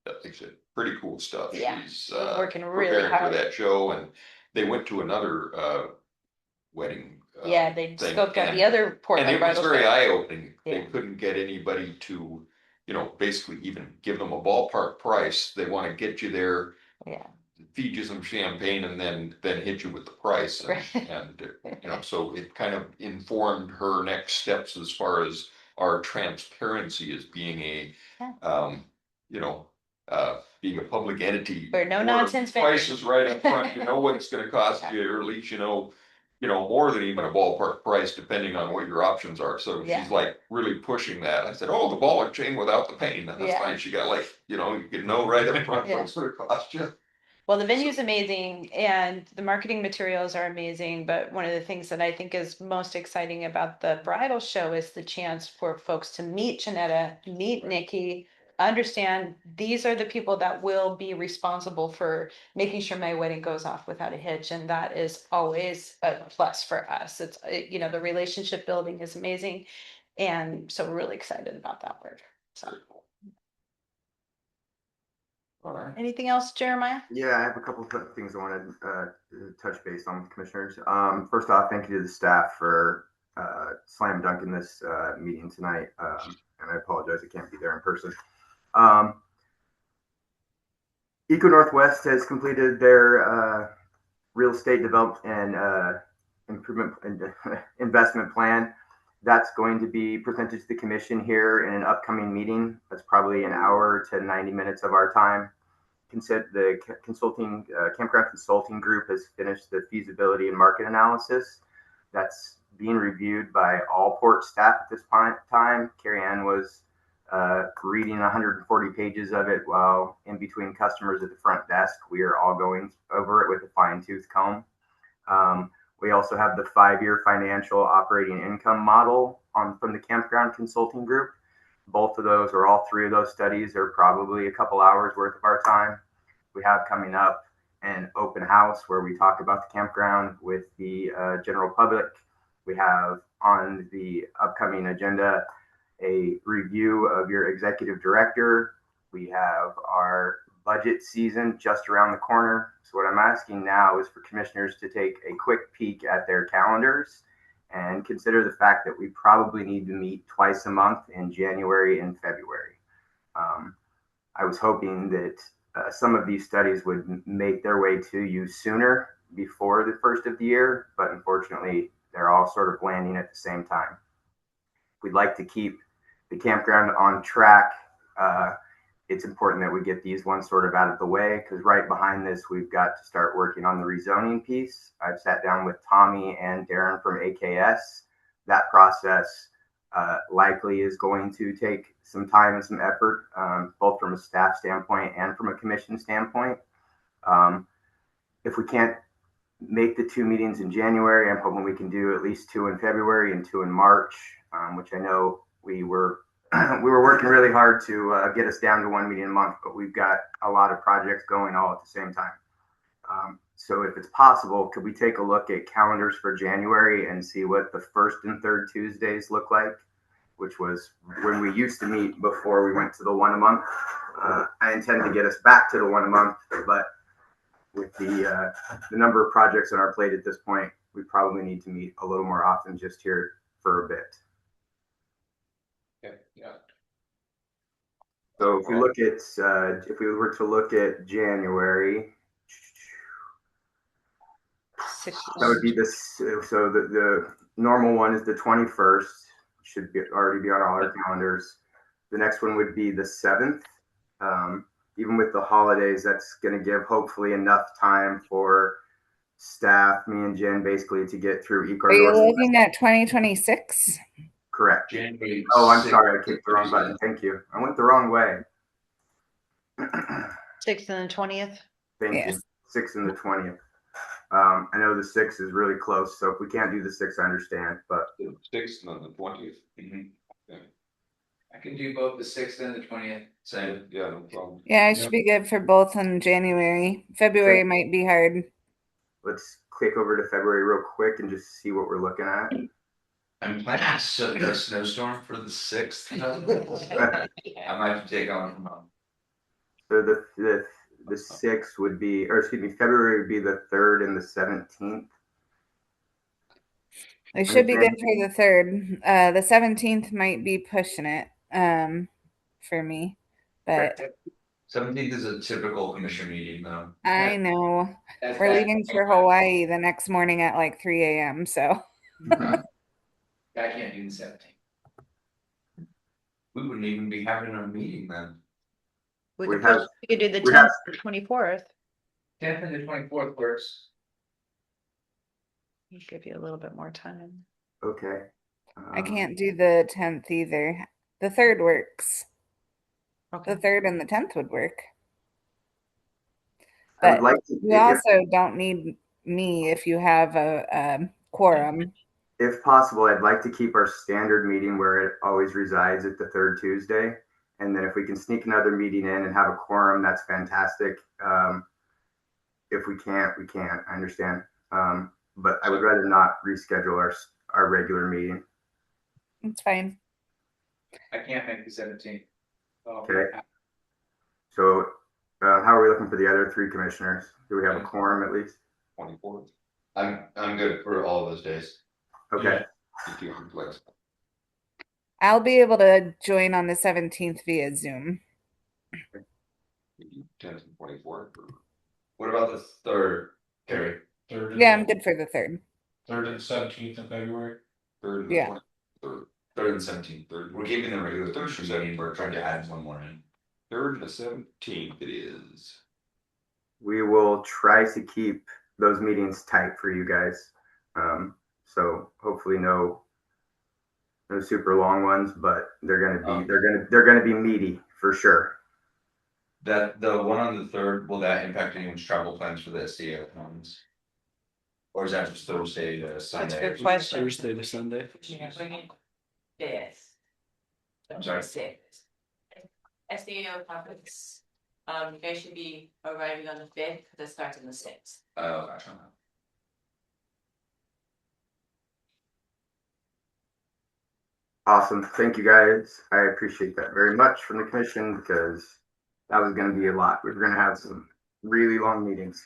Speaker 1: like I said, pretty cool stuff.
Speaker 6: Yeah,
Speaker 1: She's
Speaker 6: she's working really
Speaker 1: preparing
Speaker 6: hard.
Speaker 1: for that show, and they went to another wedding.
Speaker 6: Yeah, they
Speaker 1: thing,
Speaker 6: scoped out
Speaker 1: and-
Speaker 6: the other
Speaker 1: And
Speaker 6: Portland
Speaker 1: it was
Speaker 6: bridal
Speaker 1: very
Speaker 6: show.
Speaker 1: eye-opening. They
Speaker 6: Yeah.
Speaker 1: couldn't get anybody to, basically even give them a ballpark price. They want to get you there,
Speaker 6: Yeah.
Speaker 1: feed you some champagne, and then hit you with the price. And,
Speaker 6: Right.
Speaker 1: and so it kind of informed her next steps as far as our transparency as being a,
Speaker 6: Yeah.
Speaker 1: being a public entity.
Speaker 6: Or no
Speaker 1: where
Speaker 6: nonsense venue.
Speaker 1: Price is right up front. You know what it's going to cost
Speaker 6: Yeah.
Speaker 1: you, or at least more than even a ballpark price, depending on what your options are. So
Speaker 6: Yeah.
Speaker 1: she's like really pushing that. I said, "Oh, the ball and chain without the pain." That's
Speaker 6: Yeah.
Speaker 1: fine. She got you can know right up front
Speaker 6: Yeah.
Speaker 1: what it's going to cost you.
Speaker 6: Well, the venue's amazing and the marketing materials are amazing, but one of the things that I think is most exciting about the bridal show is the chance for folks to meet Janetta, meet Nikki, understand these are the people that will be responsible for making sure my wedding goes off without a hitch, and that is always a plus for us. It's the relationship building is amazing, and so we're really excited about that work. So,
Speaker 1: All right.
Speaker 6: anything else, Jeremiah?
Speaker 5: Yeah, I have a couple of things I wanted to touch base on with commissioners. First off, thank you to the staff for slam dunking this meeting tonight. And I apologize, I can't be there in person. Eco Northwest has completed their real estate development and improvement and investment plan. That's going to be presented to the commission here in an upcoming meeting. That's probably an hour to 90 minutes of our time. The consulting campground consulting group has finished the feasibility and market analysis. That's being reviewed by all port staff at this time. Carrie Ann was reading 140 pages of it while in between customers at the front desk. We are all going over it with a fine-tooth comb. We also have the 5-year financial operating income model from the campground consulting group. Both of those, or all 3 of those studies, are probably a couple hours worth of our time. We have coming up an open house where we talk about the campground with the general public. We have on the upcoming agenda a review of your executive director. We have our budget season just around the corner. So what I'm asking now is for commissioners to take a quick peek at their calendars and consider the fact that we probably need to meet twice a month in January and February. I was hoping that some of these studies would make their way to you sooner before the first of the year, but unfortunately, they're all sort of landing at the same time. We'd like to keep the campground on track. It's important that we get these ones sort of out of the way, because right behind this, we've got to start working on the rezoning piece. I've sat down with Tommy and Darren from AKS. that process likely is going to take some time and some effort, both from a staff standpoint and from a commission standpoint. If we can't make the 2 meetings in January, I'm hoping we can do at least 2 in February and 2 in March, which I know we were working really hard to get us down to 1 meeting a month, but we've got a lot of projects going all at the same time. So if it's possible, could we take a look at calendars for January and see what the first and third Tuesdays look like, which was when we used to meet before we went to the 1 a month. I intend to get us back to the 1 a month, but with the number of projects on our plate at this point, we probably need to meet a little more often just here for a bit.
Speaker 1: Okay, yeah.
Speaker 5: So if we look at, if we were to look at January, that would be this. So the normal one is the 21st, should already be on all our calendars. The next one would be the 7th. Even with the holidays, that's going to give hopefully enough time for staff, me and Jen, basically to get through
Speaker 4: Are you
Speaker 5: Ecuador.
Speaker 4: looking at 2026?
Speaker 5: Correct.
Speaker 2: January.
Speaker 5: Oh, I'm sorry, I clicked the wrong button. Thank you. I went the wrong way.
Speaker 6: 6th and the 20th.
Speaker 5: Thank you.
Speaker 4: Yes.
Speaker 5: 6th and the 20th. I know the 6th is really close, so if we can't do the 6th, I understand. But
Speaker 1: The 6th and the 20th. Okay.
Speaker 10: I can do both the 6th and the 20th.
Speaker 2: Same.
Speaker 1: Yeah, no problem.
Speaker 4: Yeah, it should be good for both in January. February might be hard.
Speaker 5: let's click over to February real quick and just see what we're looking at.
Speaker 2: I'm planning to set a snowstorm for the 6th. I might have to take on from home.
Speaker 5: So the 6th would be, or excuse me, February would be the 3rd and the 17th.
Speaker 4: It should be good for the 3rd. The 17th might be pushing it for me, but
Speaker 2: 17th is a typical commission meeting though.
Speaker 4: I know
Speaker 10: That's
Speaker 4: we're
Speaker 10: that.
Speaker 4: leaving for Hawaii the next morning at like 3 a.m. So
Speaker 10: I can't do the 17th.
Speaker 2: We wouldn't even be having a meeting then.
Speaker 6: We
Speaker 5: We
Speaker 6: could
Speaker 5: have-
Speaker 6: push, we could do the
Speaker 5: we
Speaker 6: 10th
Speaker 5: have-
Speaker 6: or 24th.
Speaker 10: 10th and the 24th works.
Speaker 6: Give you a little bit more time.
Speaker 5: Okay.
Speaker 4: I can't do the 10th either. The 3rd works.
Speaker 6: Okay.
Speaker 4: The 3rd and the 10th would work.
Speaker 5: I would
Speaker 4: But
Speaker 5: like to,
Speaker 4: you also don't need me if you have a quorum.
Speaker 5: if possible, I'd like to keep our standard meeting where it always resides at the 3rd Tuesday. And then if we can sneak another meeting in and have a quorum, that's fantastic. If we can't, we can't. I understand. But I would rather not reschedule our regular meeting.
Speaker 4: It's fine.
Speaker 10: I can't make the 17th. Oh,
Speaker 5: Okay. So how are we looking for the other 3 commissioners? Do we have a quorum at least?
Speaker 1: 24th.
Speaker 2: I'm good for all of those days.
Speaker 5: Okay.
Speaker 1: If you are flexible.
Speaker 4: I'll be able to join on the 17th via Zoom.
Speaker 1: 10th and 24th.
Speaker 2: What about the 3rd, Carrie?
Speaker 4: Yeah, I'm good for the 3rd.
Speaker 9: 3rd and 17th of February.
Speaker 1: 3rd and the
Speaker 4: Yeah.
Speaker 1: 23rd.
Speaker 2: 3rd and 17th. We're keeping the regular 3rd and 17th. We're trying to add one more in.
Speaker 1: 3rd and the 17th it is.
Speaker 5: We will try to keep those meetings tight for you guys. So hopefully no super long ones, but they're gonna be meaty for sure.
Speaker 2: That the one on the 3rd, will that impact anyone's travel plans for the SDA funds? Or is that just Thursday to Sunday?
Speaker 6: That's a good question.
Speaker 8: Thursday to Sunday.
Speaker 3: Yes.
Speaker 2: I'm sorry.
Speaker 3: SDO conference, you guys should be arriving on the 5th, because it starts on the 6th.
Speaker 2: Oh, gotcha.
Speaker 5: Awesome. Thank you guys. I appreciate that very much from the commission because that was going to be a lot. We were going to have some really long meetings.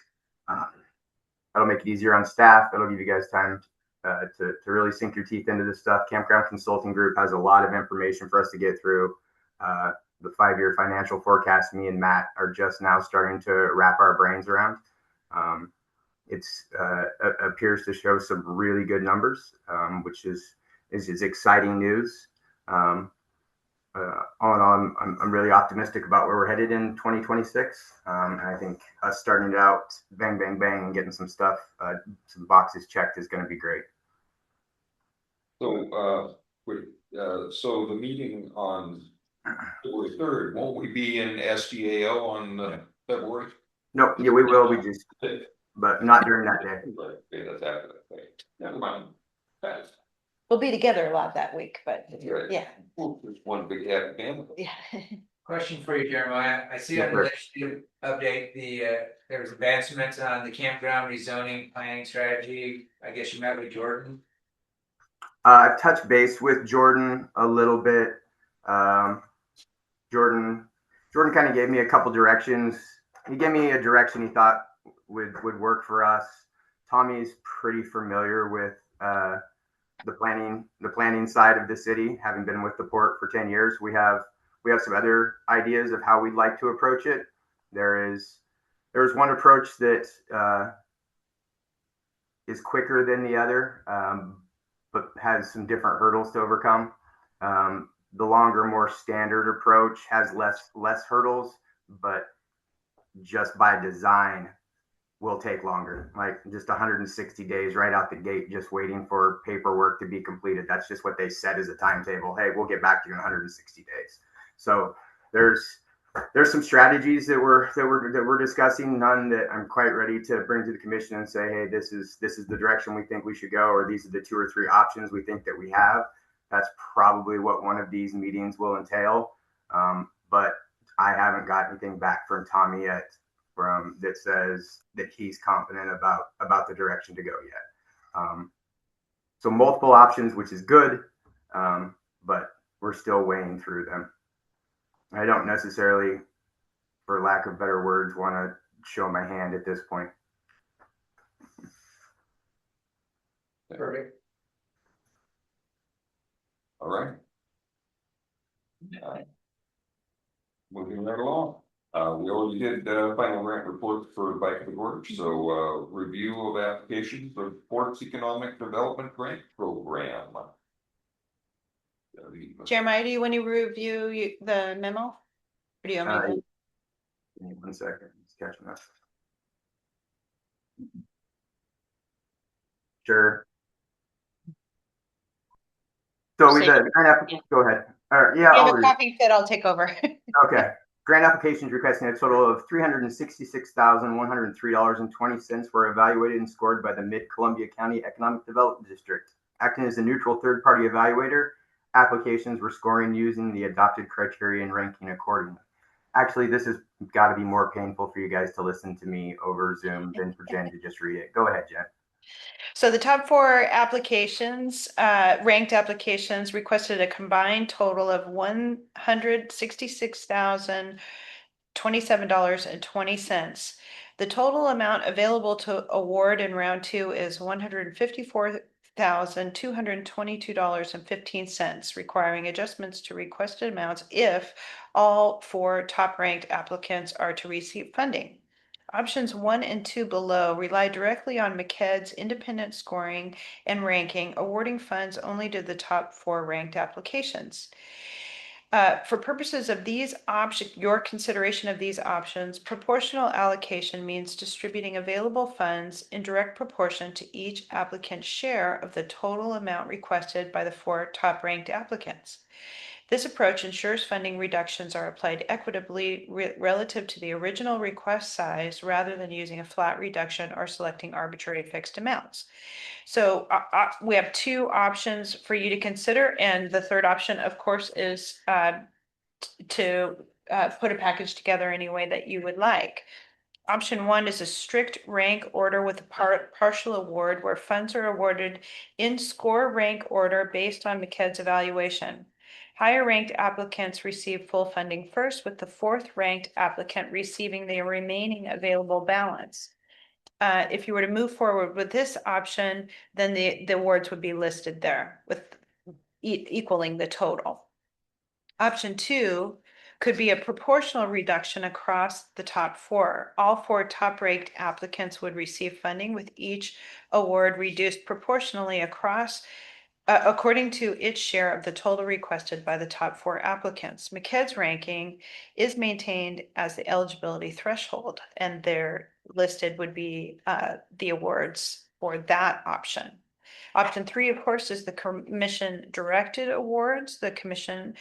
Speaker 5: That'll make it easier on staff. That'll give you guys time to really sink your teeth into this stuff. Campground Consulting Group has a lot of information for us to get through. The 5-year financial forecast, me and Matt are just now starting to wrap our brains around. It appears to show some really good numbers, which is exciting news. All in all, I'm really optimistic about where we're headed in 2026. And I think us starting it out bang, bang, bang and getting some stuff, some boxes checked is going to be great.
Speaker 1: So the meeting on February 3rd, won't we be in SDAO on February?
Speaker 5: No, yeah, we will. We just, but not during that day.
Speaker 1: Okay, that's after that. Okay. Never mind. That's
Speaker 6: We'll be together a lot that week, but
Speaker 1: right.
Speaker 6: yeah.
Speaker 1: There's one big happy family.
Speaker 6: Yeah.
Speaker 10: Question for you, Jeremiah. I see on the legislative update, there was advancements on the campground rezoning planning strategy. I guess you met with Jordan.
Speaker 5: I've touched base with Jordan a little bit. Jordan kind of gave me a couple directions. He gave me a direction he thought would work for us. Tommy's pretty familiar with the planning side of the city, having been with the port for 10 years. We have some other ideas of how we'd like to approach it. There's one approach that is quicker than the other, but has some different hurdles to overcome. The longer, more standard approach has less hurdles, but just by design will take longer, like just 160 days right out the gate, just waiting for paperwork to be completed. That's just what they set as a timetable. Hey, we'll get back to you in 160 days. So there's some strategies that we're discussing, none that I'm quite ready to bring to the commission and say, hey, this is the direction we think we should go, or these are the 2 or 3 options we think that we have. That's probably what one of these meetings will entail. But I haven't got anything back from Tommy yet that says that he's confident about the direction to go yet. So multiple options, which is good, but we're still weighing through them. I don't necessarily, for lack of better words, want to show my hand at this point.
Speaker 10: Perfect.
Speaker 1: All right. Moving right along. We already did final grant report for Bike to the Gorge. So review of applications for Ports Economic Development Grant Program.
Speaker 6: Jeremiah, do you want to review the memo? Or do you want me to?
Speaker 5: Give me 1 second. Just catching up. Sure. So we did. Go ahead. Yeah.
Speaker 6: You have a coughing fit. I'll take over.
Speaker 5: Okay. Grant applications requesting a total of $366,103.20 were evaluated and scored by the Mid-Columbia County Economic Development District. Acting as a neutral third-party evaluator, applications were scoring using the adopted criteria and ranking accordingly. Actually, this has got to be more painful for you guys to listen to me over Zoom than for Jen to just read it. Go ahead, Jen.
Speaker 6: So the top 4 applications, ranked applications, requested a combined total of $166,027.20. The total amount available to award in round 2 is $154,222.15, requiring adjustments to requested amounts if all 4 top-ranked applicants are to receive funding. Options 1 and 2 below rely directly on MCED's independent scoring and ranking, awarding funds only to the top 4 ranked applications. For purposes of these options, your consideration of these options, proportional allocation means distributing available funds in direct proportion to each applicant's share of the total amount requested by the 4 top-ranked applicants. This approach ensures funding reductions are applied equitably relative to the original request size rather than using a flat reduction or selecting arbitrary fixed amounts. So we have 2 options for you to consider. And the third option, of course, is to put a package together any way that you would like. Option 1 is a strict rank order with a partial award where funds are awarded in score rank order based on MCED's evaluation. Higher ranked applicants receive full funding first, with the 4th ranked applicant receiving the remaining available balance. If you were to move forward with this option, then the awards would be listed there with equaling the total. Option 2 could be a proportional reduction across the top 4. All 4 top-ranked applicants would receive funding, with each award reduced proportionally across according to its share of the total requested by the top 4 applicants. MCED's ranking is maintained as the eligibility threshold, and there listed would be the awards for that option. Option 3, of course, is the commission directed awards. The commission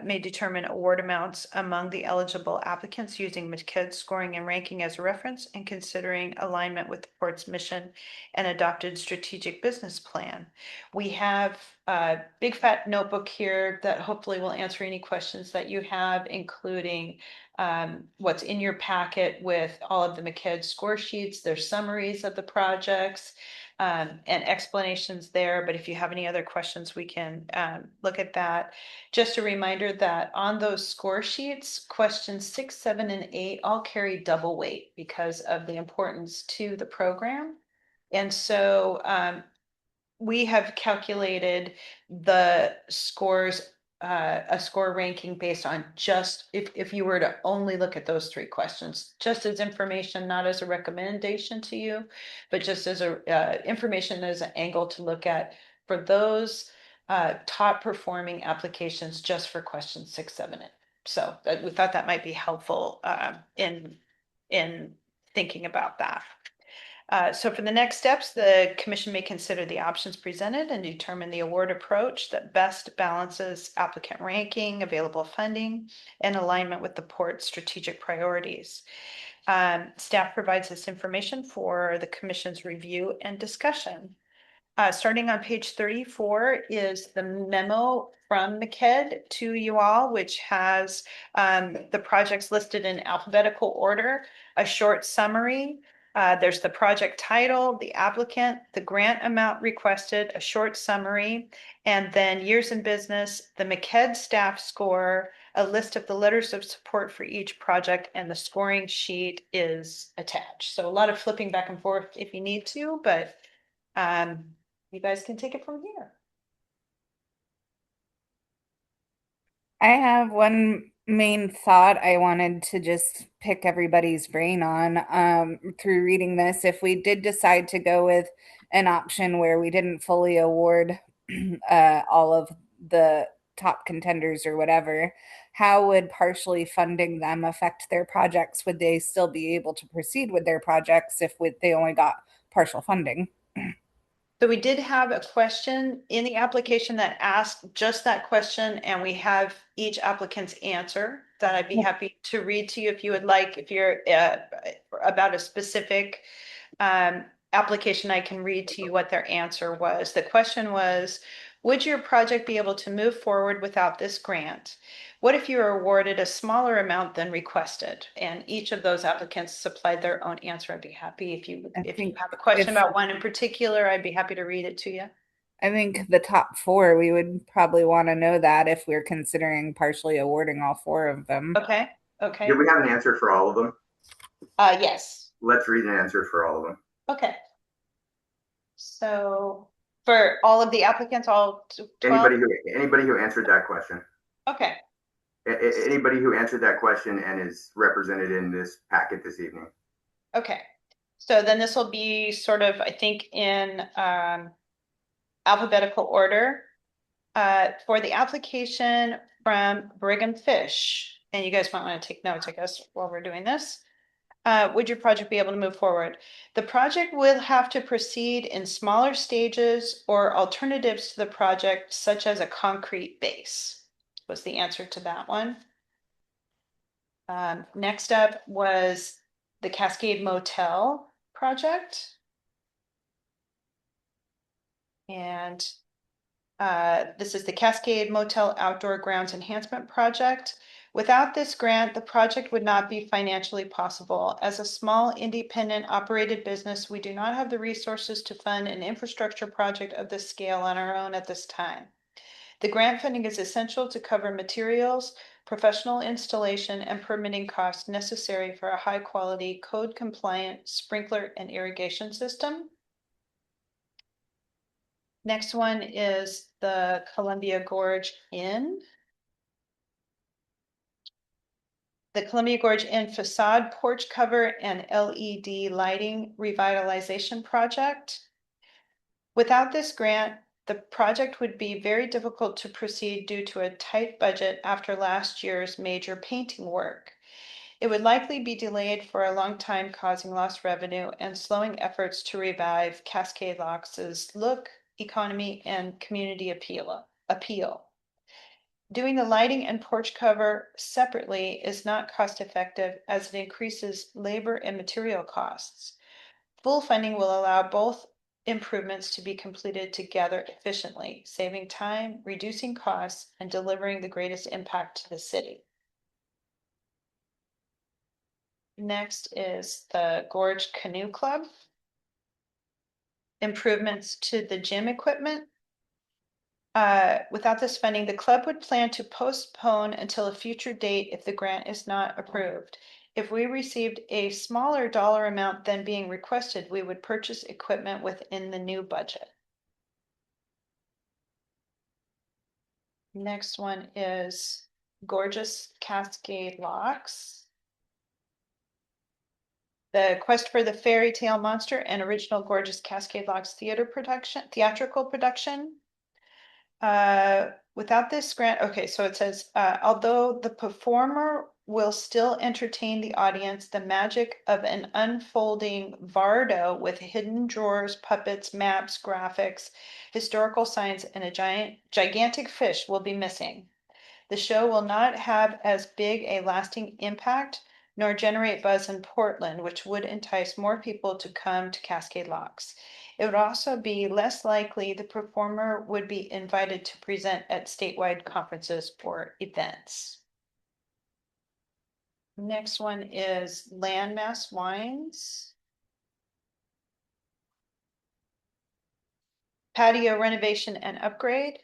Speaker 6: may determine award amounts among the eligible applicants using MCED scoring and ranking as a reference and considering alignment with the port's mission and adopted strategic business plan. We have a big fat notebook here that hopefully will answer any questions that you have, including what's in your packet with all of the MCED score sheets, their summaries of the projects, and explanations there. But if you have any other questions, we can look at that. Just a reminder that on those score sheets, questions 6, 7, and 8 all carry double weight because of the importance to the program. And so we have calculated the scores, a score ranking based on just if you were to only look at those 3 questions, just as information, not as a recommendation to you, but just as a information as an angle to look at for those top performing applications just for questions 6, 7, and so we thought that might be helpful in thinking about that. So for the next steps, the commission may consider the options presented and determine the award approach that best balances applicant ranking, available funding, and alignment with the port's strategic priorities. Staff provides this information for the commission's review and discussion. Starting on page 34 is the memo from MCED to you all, which has the projects listed in alphabetical order, a short summary. There's the project title, the applicant, the grant amount requested, a short summary, and then years in business, the MCED staff score, a list of the letters of support for each project, and the scoring sheet is attached. So a lot of flipping back and forth if you need to, but you guys can take it from here.
Speaker 4: I have one main thought I wanted to just pick everybody's brain on through reading this. If we did decide to go with an option where we didn't fully award all of the top contenders or whatever, how would partially funding them affect their projects? Would they still be able to proceed with their projects if they only got partial funding?
Speaker 6: So we did have a question in the application that asked just that question, and we have each applicant's answer that I'd be happy to read to you if you would like. If you're about a specific application, I can read to you what their answer was. The question was, would your project be able to move forward without this grant? What if you were awarded a smaller amount than requested? And each of those applicants supplied their own answer. I'd be happy if you have a question about one in particular, I'd be happy to read it to you.
Speaker 4: I think the top 4, we would probably want to know that if we're considering partially awarding all 4 of them.
Speaker 6: Okay.
Speaker 5: Do we have an answer for all of them?
Speaker 6: Yes.
Speaker 5: Let's read an answer for all of them.
Speaker 6: Okay. So for all of the applicants, all 12?
Speaker 5: Anybody who answered that question.
Speaker 6: Okay.
Speaker 5: Anybody who answered that question and is represented in this packet this evening.
Speaker 6: Okay. So then this will be sort of, I think, in alphabetical order. For the application from Brigham Fish, and you guys might want to take notes, I guess, while we're doing this. Would your project be able to move forward? The project will have to proceed in smaller stages or alternatives to the project, such as a concrete base, was the answer to that one. Next up was the Cascade Motel project. And this is the Cascade Motel Outdoor Grounds Enhancement Project. Without this grant, the project would not be financially possible. As a small independent operated business, we do not have the resources to fund an infrastructure project of this scale on our own at this time. The grant funding is essential to cover materials, professional installation, and permitting costs necessary for a high-quality, code-compliant sprinkler and irrigation system. Next one is the Columbia Gorge Inn. The Columbia Gorge Inn facade porch cover and LED lighting revitalization project. Without this grant, the project would be very difficult to proceed due to a tight budget after last year's major painting work. It would likely be delayed for a long time, causing lost revenue and slowing efforts to revive Cascade Locks' look economy, and community appeal. Doing the lighting and porch cover separately is not cost effective as it increases labor and material costs. Full funding will allow both improvements to be completed together efficiently, saving time, reducing costs, and delivering the greatest impact to the city. Next is the Gorge Canoe Club. Improvements to the gym equipment. Without this funding, the club would plan to postpone until a future date if the grant is not approved. If we received a smaller dollar amount than being requested, we would purchase equipment within the new budget. Next one is Gorgeous Cascade Locks. The Quest for the Fairy Tale Monster and original Gorgeous Cascade Locks theatrical production. Without this grant, okay, so it says, although the performer will still entertain the audience, the magic of an unfolding Vardo with hidden drawers, puppets, maps, graphics, historical signs, and a gigantic fish will be missing. The show will not have as big a lasting impact nor generate buzz in Portland, which would entice more people to come to Cascade Locks. It would also be less likely the performer would be invited to present at statewide conferences or events. Next one is Landmass Wines. Patio renovation and upgrade.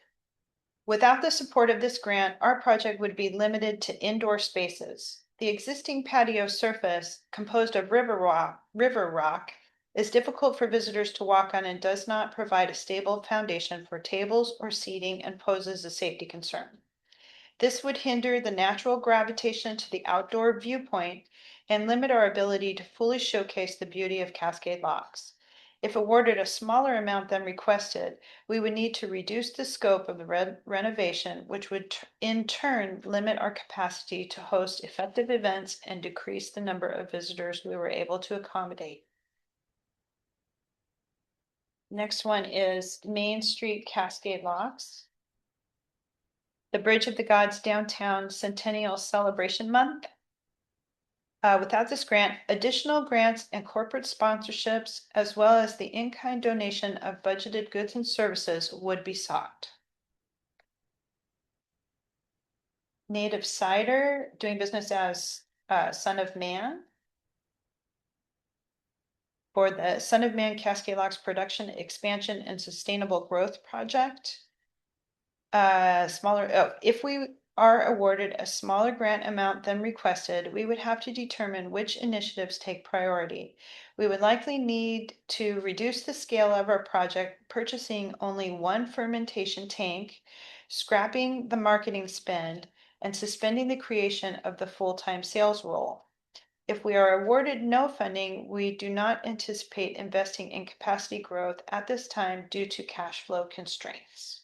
Speaker 6: Without the support of this grant, our project would be limited to indoor spaces. The existing patio surface, composed of river rock, is difficult for visitors to walk on and does not provide a stable foundation for tables or seating and poses a safety concern. This would hinder the natural gravitation to the outdoor viewpoint and limit our ability to fully showcase the beauty of Cascade Locks. If awarded a smaller amount than requested, we would need to reduce the scope of the renovation, which would in turn limit our capacity to host effective events and decrease the number of visitors we were able to accommodate. Next one is Main Street Cascade Locks. The Bridge of the Gods Downtown Centennial Celebration Month. Without this grant, additional grants and corporate sponsorships, as well as the in-kind donation of budgeted goods and services, would be sought. Native Cider, doing business as Son of Man. For the Son of Man Cascade Locks Production Expansion and Sustainable Growth Project. If we are awarded a smaller grant amount than requested, we would have to determine which initiatives take priority. We would likely need to reduce the scale of our project, purchasing only one fermentation tank, scrapping the marketing spend, and suspending the creation of the full-time sales role. If we are awarded no funding, we do not anticipate investing in capacity growth at this time due to cash flow constraints.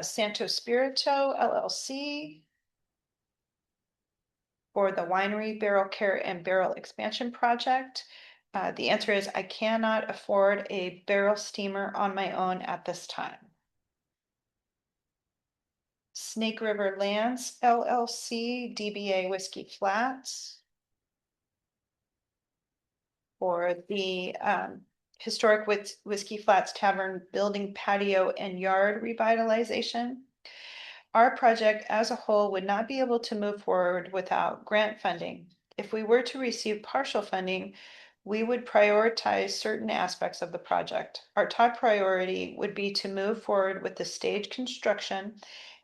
Speaker 6: Santo Spirito LLC for the winery barrel care and barrel expansion project. The answer is I cannot afford a barrel steamer on my own at this time. Snake River Lands LLC, DBA Whiskey Flats for the historic Whiskey Flats Tavern building patio and yard revitalization. Our project as a whole would not be able to move forward without grant funding. If we were to receive partial funding, we would prioritize certain aspects of the project. Our top priority would be to move forward with the stage construction,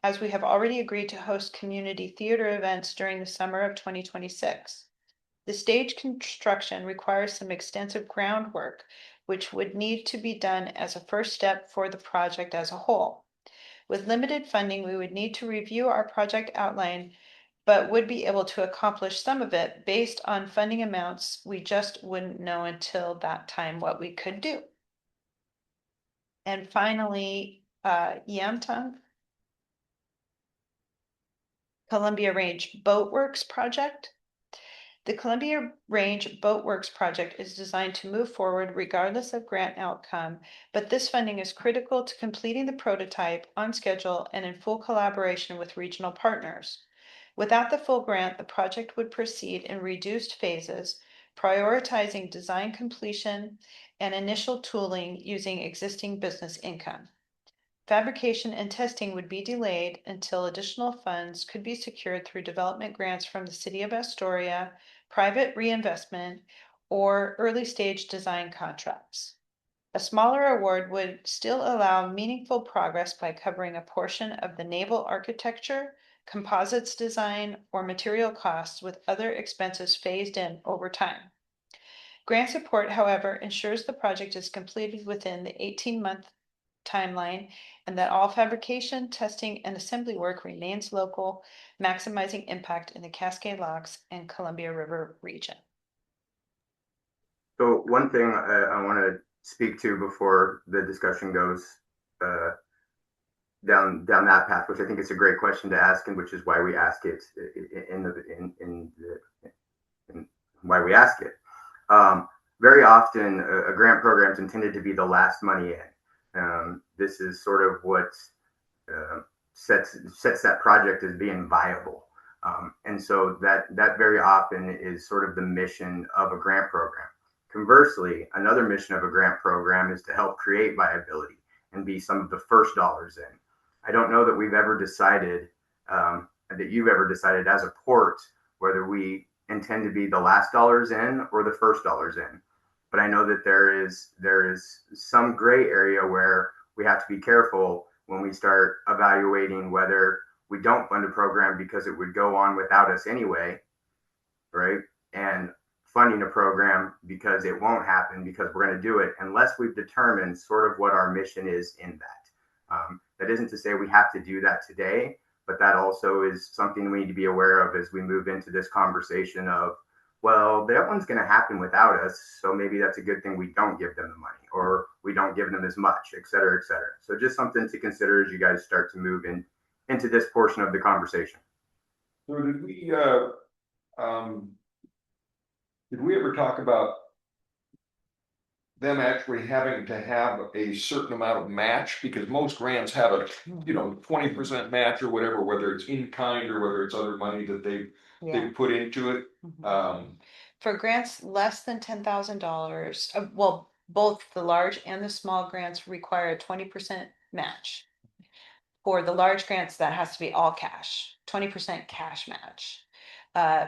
Speaker 6: as we have already agreed to host community theater events during the summer of 2026. The stage construction requires some extensive groundwork, which would need to be done as a first step for the project as a whole. With limited funding, we would need to review our project outline, but would be able to accomplish some of it based on funding amounts. We just wouldn't know until that time what we could do. And finally, Yamtung, Columbia Range Boatworks project. The Columbia Range Boat Works project is designed to move forward regardless of grant outcome, but this funding is critical to completing the prototype on schedule and in full collaboration with regional partners. Without the full grant, the project would proceed in reduced phases, prioritizing design completion and initial tooling using existing business income. Fabrication and testing would be delayed until additional funds could be secured through development grants from the City of Astoria, private reinvestment, or early stage design contracts. A smaller award would still allow meaningful progress by covering a portion of the naval architecture, composites design, or material costs, with other expenses phased in over time. Grant support, however, ensures the project is completed within the 18-month timeline and that all fabrication, testing, and assembly work remains local, maximizing impact in the Cascade Locks and Columbia River region.
Speaker 5: So one thing I want to speak to before the discussion goes down that path, which I think is a great question to ask, and which is why we ask it why we ask it. Very often, a grant program is intended to be the last money in. This is sort of what sets that project as being viable. And so that very often is sort of the mission of a grant program. Conversely, another mission of a grant program is to help create viability and be some of the first dollars in. I don't know that we've ever decided, that you've ever decided as a port, whether we intend to be the last dollars in or the first dollars in. But I know that there is some gray area where we have to be careful when we start evaluating whether we don't fund a program because it would go on without us anyway, right? And funding a program because it won't happen because we're going to do it unless we've determined sort of what our mission is in that. That isn't to say we have to do that today, but that also is something we need to be aware of as we move into this conversation of, well, that one's going to happen without us, so maybe that's a good thing we don't give them the money or we don't give them as much, et cetera, et cetera. So just something to consider as you guys start to move into this portion of the conversation.
Speaker 1: So did we ever talk about them actually having to have a certain amount of match? Because most grants have a 20% match or whatever, whether it's in kind or whether it's other money that they put into it.
Speaker 6: For grants less than $10,000, well, both the large and the small grants require a 20% match. For the large grants, that has to be all cash, 20% cash match.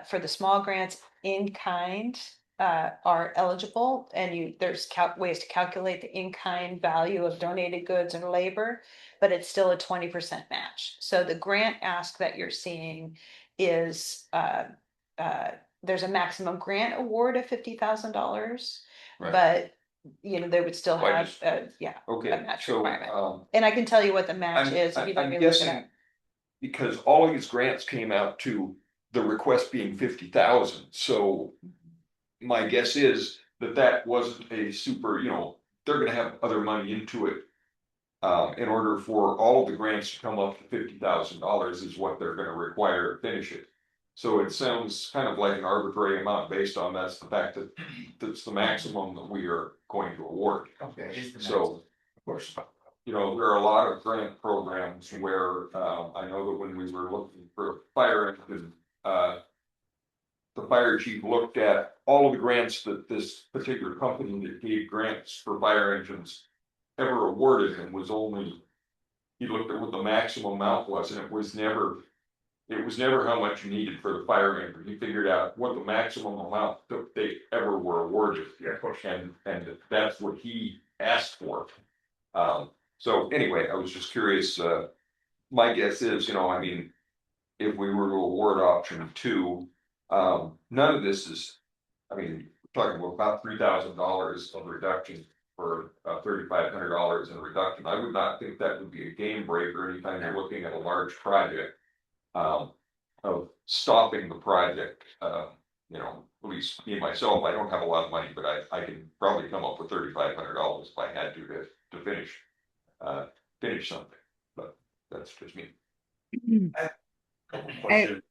Speaker 6: For the small grants, in kind are eligible, and there's ways to calculate the in kind value of donated goods and labor, but it's still a 20% match. So the grant ask that you're seeing is there's a maximum grant award of $50,000,
Speaker 1: Right.
Speaker 6: but they would still have a match requirement. And I can tell you what the match is if you'd like me to look it up.
Speaker 1: Because all of these grants came out to the request being 50,000. So my guess is that wasn't a super, they're going to have other money into it. In order for all of the grants to come up to $50,000 is what they're going to require to finish it. So it sounds kind of like an arbitrary amount based on that's the fact that that's the maximum that we are going to award.
Speaker 10: Okay.
Speaker 1: So, of course, there are a lot of grant programs where I know that when we were looking for fire engine, the fire chief looked at all of the grants that this particular company that gave grants for fire engines ever awarded, and he looked at what the maximum amount was, and it was never how much you needed for the fire engine. He figured out what the maximum amount that they ever were awarded. Yeah, of course. And that's what he asked for. So anyway, I was just curious. My guess is, if we were to award option 2, none of this is, we're talking about $3,000 of reduction for $3,500 in reduction. I would not think that would be a game breaker anytime you're looking at a large project. Of stopping the project, at least me myself, I don't have a lot of money, but I can probably come up with $3,500 if I had to finish something. But that's just me.
Speaker 4: Go ahead.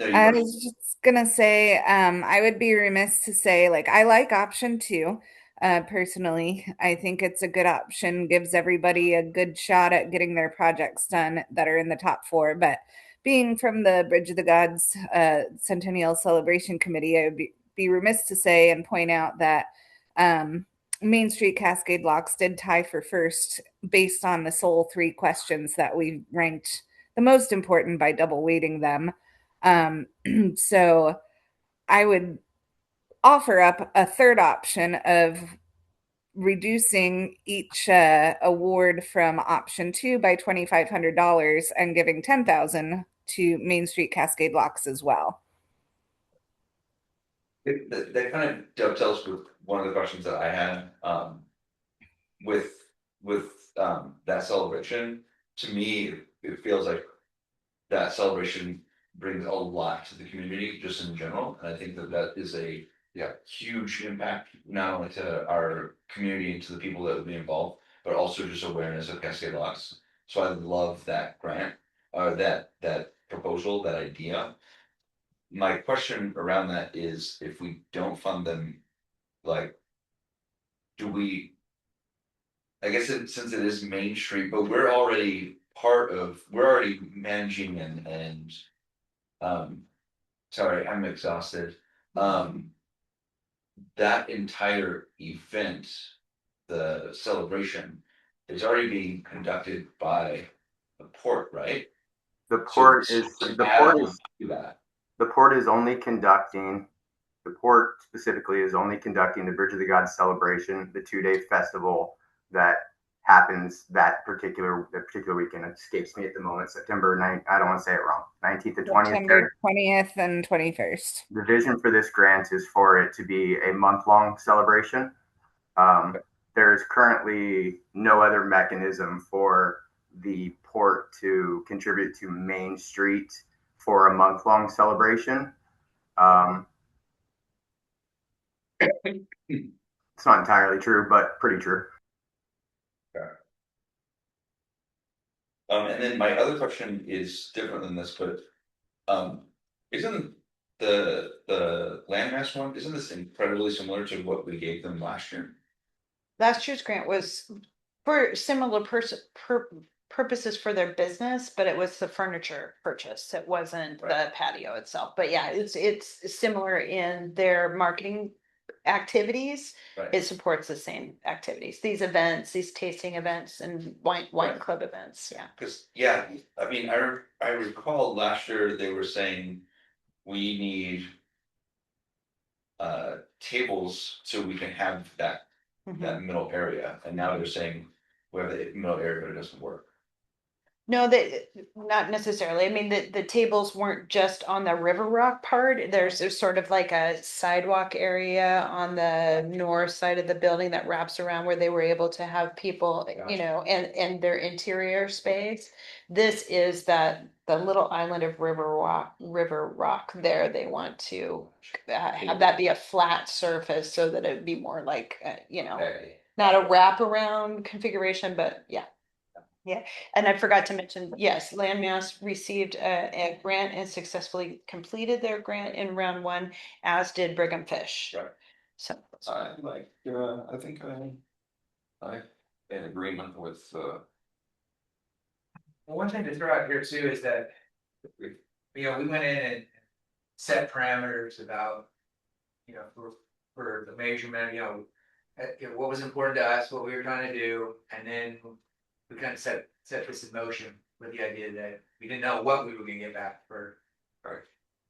Speaker 4: I was just gonna say, I would be remiss to say, like, I like option two. Personally, I think it's a good option, gives everybody a good shot at getting their projects done that are in the top four. But being from the Bridge of the Gods Centennial Celebration Committee, I would be remiss to say and point out that Main Street Cascade Locks did tie for first based on the sole three questions that we ranked the most important by double weighting them. So I would offer up a third option of reducing each award from option two by $2,500 and giving 10,000 to Main Street Cascade Locks as well.
Speaker 2: That kind of dovetails with one of the questions that I had, with, that celebration. To me, it feels like that celebration brings a lot to the community just in general, and I think that that is a huge impact, not only to our community and to the people that would be involved, but also just awareness of Cascade Locks. So I love that grant, or that proposal, that idea. My question around that is, if we don't fund them, like, do we? I guess since it is Main Street, but we're already managing and sorry, I'm exhausted. That entire event, the celebration, is already being conducted by the port, right?
Speaker 5: The port is
Speaker 2: That.
Speaker 5: the port is only conducting. The port specifically is only conducting the Bridge of the Gods celebration, the 2-day festival that happens that particular weekend. It escapes me at the moment. September 9th. I don't want to say it wrong. 19th and 20th.
Speaker 4: September 20th and 21st.
Speaker 5: The vision for this grant is for it to be a month-long celebration. There's currently no other mechanism for the port to contribute to Main Street for a month-long celebration. It's not entirely true, but pretty true.
Speaker 2: And then my other question is different than this, but isn't the landmass one, isn't this incredibly similar to what we gave them last year?
Speaker 6: Last year's grant was for similar purposes for their business, but it was the furniture purchase. It wasn't the patio itself. But yeah, it's similar in their marketing activities.
Speaker 2: Right.
Speaker 6: It supports the same activities, these events, these tasting events and wine club events. Yeah.
Speaker 2: Because I mean, I recall last year they were saying we need tables so we can have that middle area, and now they're saying we have the middle area, but it doesn't work.
Speaker 6: No, not necessarily. I mean, the tables weren't just on the River Rock part. There's sort of like a sidewalk area on the north side of the building that wraps around where they were able to have people, you know, and their interior space. This is the little island of River Rock there. They want to have that be a flat surface so that it'd be more like, you know, not a wraparound configuration, but yeah. Yeah, and I forgot to mention, yes, Landmass received a grant and successfully completed their grant in round one, as did Brigham Fish.
Speaker 2: Right.
Speaker 6: So
Speaker 2: I think I in agreement with
Speaker 10: One thing to throw out here too is that, we went in and set parameters about, for the measurement, what was important to us, what we were trying to do, and then we kind of set this in motion with the idea that we didn't know what we were gonna get back for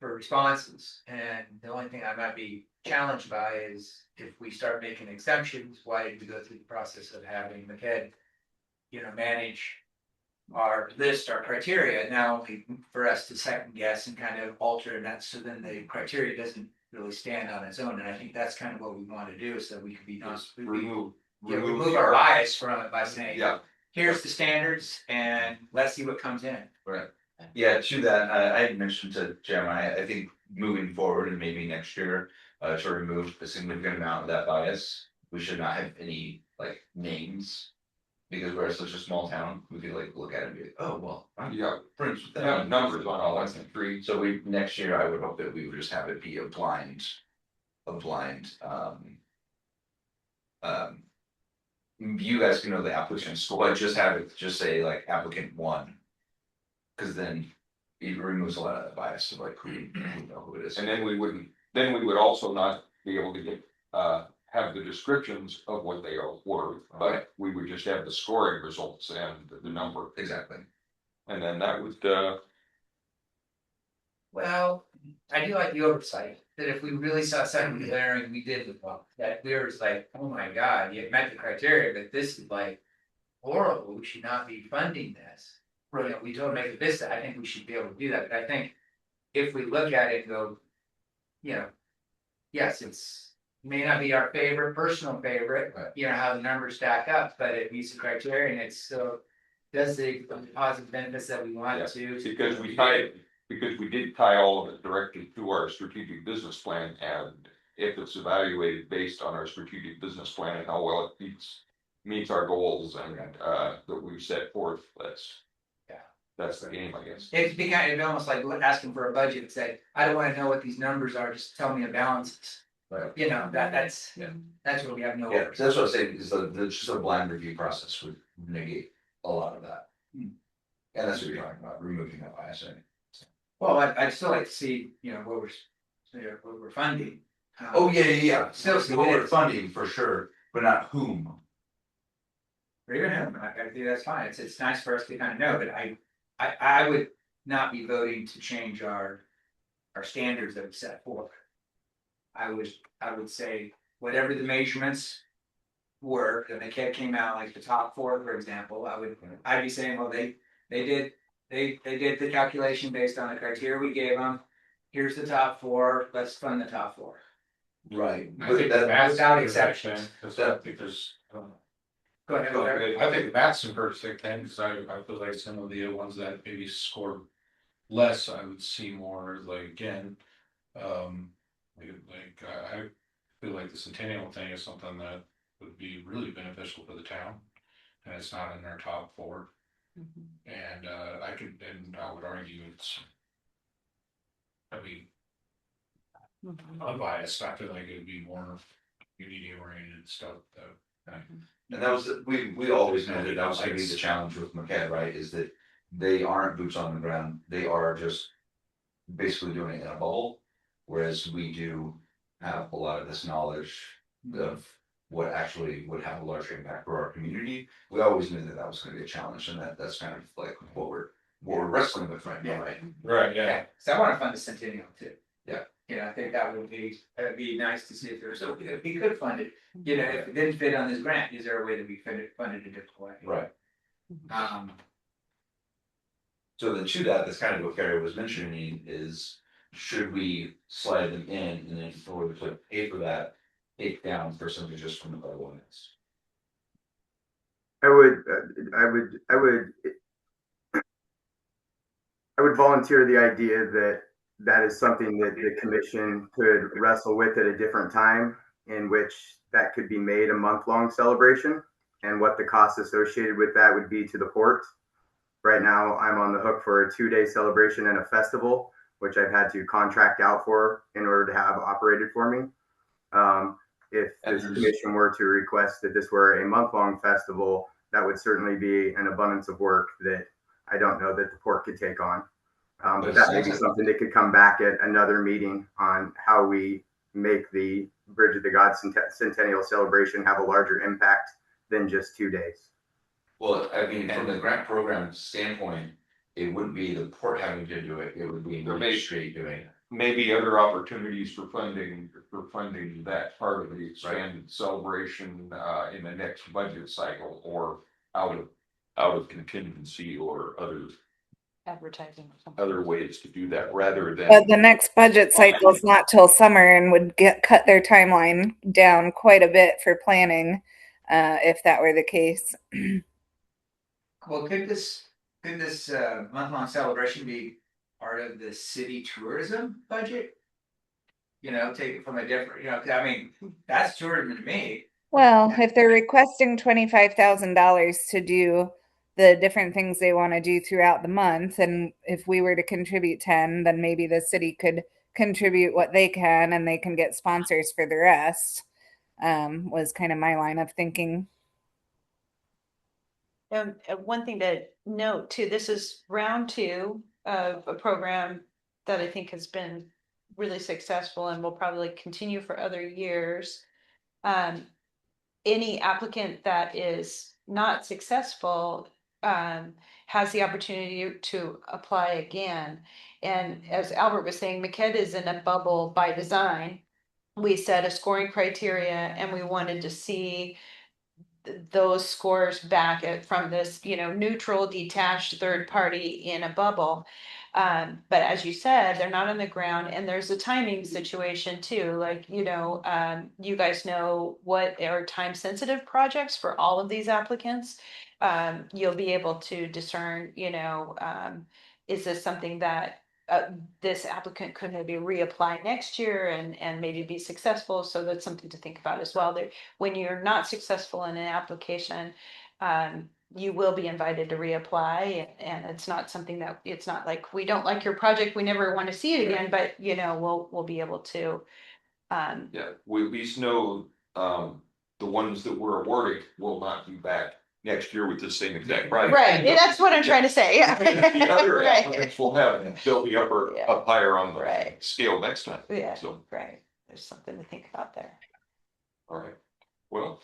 Speaker 10: responses. And the only thing I might be challenged by is if we start making exemptions, why did we go through the process of having the head, manage our list, our criteria, now only for us to second guess and kind of alter that, so then the criteria doesn't really stand on its own. And I think that's kind of what we want to do, so that we can be remove our bias from it by saying, here's the standards and let's see what comes in.
Speaker 2: Right. Yeah, to that, I had mentioned to Jeremiah, I think moving forward and maybe next year, to remove a significant amount of that bias, we should not have any like names Because we're such a small town, we could like look at it and be like, oh, well,
Speaker 1: Yeah,
Speaker 2: friends with
Speaker 1: yeah,
Speaker 2: them.
Speaker 1: numbers on all that three.
Speaker 2: So we, next year, I would hope that we would just have it be a blind, um. You guys can know the applicant score, but just have it, just say like applicant one. Cause then it removes a lot of that bias of like who know who it is.
Speaker 1: And then we would also not be able to get, have the descriptions of what they are worth,
Speaker 2: Right.
Speaker 1: but we would just have the scoring results and the number.
Speaker 2: Exactly.
Speaker 1: And then that would,
Speaker 10: Well, I do like the oversight, that if we really saw something glaring, we did with one, that we were just like, oh my god, you met the criteria, but this is like horrible, we should not be funding this. You know, we don't make a business, I think we should be able to do that, but I think if we look at it and go, you know, yes, it's may not be our favorite, personal favorite,
Speaker 2: Right.
Speaker 10: you know, how the numbers stack up, but it meets the criteria and it still does the positive benefits that we want
Speaker 1: yes,
Speaker 10: to.
Speaker 1: because we did tie all of it directly to our strategic business plan, and if it's evaluated based on our strategic business plan and how well it meets our goals and, that we've set forth, that's the game, I guess.
Speaker 10: It'd be kind of almost like asking for a budget and say, I don't wanna know what these numbers are, just tell me a balance.
Speaker 2: Right.
Speaker 10: You know, that's
Speaker 2: Yeah.
Speaker 10: that's where we have no.
Speaker 2: Yeah, that's what I'm saying, is the just a blind review process would negate a lot of that. And that's what you're talking about, removing that bias, I think.
Speaker 10: Well, I'd still like to see, you know, what we're funding.
Speaker 2: Oh, yeah.
Speaker 10: Still,
Speaker 2: What we're funding for sure, but not whom.
Speaker 10: Or even him, I think that's fine, it's nice for us to kind of know, but I would not be voting to change our standards that we set forth. I would say, whatever the measurements were, and the kid came out like the top four, for example, I'd be saying, well, they did the calculation based on the criteria we gave them. Here's the top four, let's fund the top four.
Speaker 2: Right.
Speaker 11: I think that's
Speaker 10: without exceptions.
Speaker 11: Because I think there's,
Speaker 10: Go ahead, Larry.
Speaker 11: I think that's some perfect thing, because I feel like some of the ones that maybe scored less, I would see more like again. I feel like the centennial thing is something that would be really beneficial for the town. And it's not in their top four. And I would argue it's, I mean, unbiased, I feel like it'd be more community oriented stuff though.
Speaker 2: And that was, we always knew that was gonna be the challenge with McKay, right, is that they aren't boots on the ground, they are just basically doing it in a bubble. Whereas we do have a lot of this knowledge of what actually would have a large impact for our community. We always knew that that was gonna be a challenge, and that's kind of like what we're wrestling with right now, right?
Speaker 11: Right,
Speaker 10: Yeah, so I wanna fund the centennial too.
Speaker 2: Yeah.
Speaker 10: You know, I think that'd be nice to see if there's, if we could fund it, you know, if it didn't fit on this grant, is there a way that we could fund it a different way?
Speaker 2: Right.
Speaker 10: So
Speaker 2: then to that, that's kind of what Carrie was mentioning is, should we slide them in and then in order to pay for that, take down percentage just from the other ones?
Speaker 5: I would volunteer the idea that that is something that the commission could wrestle with at a different time, in which that could be made a month-long celebration, and what the costs associated with that would be to the port. Right now, I'm on the hook for a 2-day celebration and a festival, which I've had to contract out for in order to have operated for me. If this commission were to request that this were a month-long festival, that would certainly be an abundance of work that I don't know that the port could take on. But that may be something that could come back at another meeting on how we make the Bridge of the Gods Centennial celebration have a larger impact than just 2 days.
Speaker 2: Well, I mean, from the grant program standpoint, it wouldn't be the port having to do it, it would be the ministry doing it.
Speaker 1: Maybe other opportunities for funding that part of the expanded celebration, in the next budget cycle, or out of contingency, or
Speaker 6: Advertising or something.
Speaker 1: other ways to do that, rather than.
Speaker 4: But the next budget cycle is not till summer and would cut their timeline down quite a bit for planning, if that were the case.
Speaker 10: well, could this month-long celebration be part of the city tourism budget? You know, take it from a different, you know, 'cause I mean, that's tourism to me.
Speaker 4: Well, if they're requesting $25,000 to do the different things they want to do throughout the month, and if we were to contribute 10, then maybe the city could contribute what they can and they can get sponsors for the rest. Was kind of my line of thinking.
Speaker 6: One thing to note too, this is round two of a program that I think has been really successful and will probably continue for other years. Any applicant that is not successful has the opportunity to apply again. And as Albert was saying, MCED is in a bubble by design. We set a scoring criteria and we wanted to see those scores back from this, neutral, detached third party in a bubble. But as you said, they're not on the ground, and there's a timing situation too. Like, you guys know what are time sensitive projects for all of these applicants. You'll be able to discern, is this something that this applicant could maybe reapply next year and maybe be successful. So that's something to think about as well. When you're not successful in an application, you will be invited to reapply, and it's not something that, it's not like we don't like your project, we never want to see it again, but we'll be able to.
Speaker 1: Yeah, we at least know, the ones that we're awarding will not be back next year with the same exact price.
Speaker 6: Right, yeah, that's what I'm trying to say, yeah.
Speaker 1: The other
Speaker 6: Right.
Speaker 1: applicants will have, they'll be up higher on the
Speaker 6: Right.
Speaker 1: scale next time.
Speaker 6: Yeah,
Speaker 1: So,
Speaker 6: right, there's something to think about there.
Speaker 1: all right, well,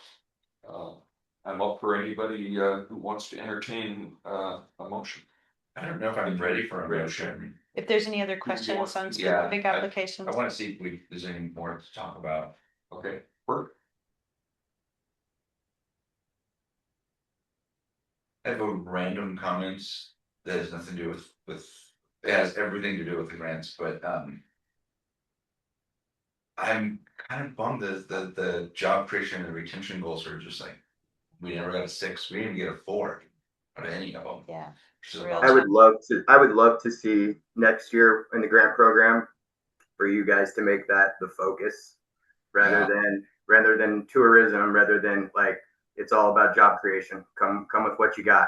Speaker 1: I'm up for anybody, who wants to entertain, a motion.
Speaker 2: I don't know if I'm ready for a motion.
Speaker 6: If there's any other questions on specific applications.
Speaker 2: I want to see if there's any more to talk about.
Speaker 1: Okay, Bert?
Speaker 2: I have a random comments that has nothing to do with it has everything to do with the grants, but I'm kind of bummed that the job creation and retention goals are just like, we never got a 6, we didn't even get a 4 out of any of them.
Speaker 6: Yeah.
Speaker 5: I would love to see next year in the grant program for you guys to make that the focus rather than tourism, rather than like, it's all about job creation. Come with what you got.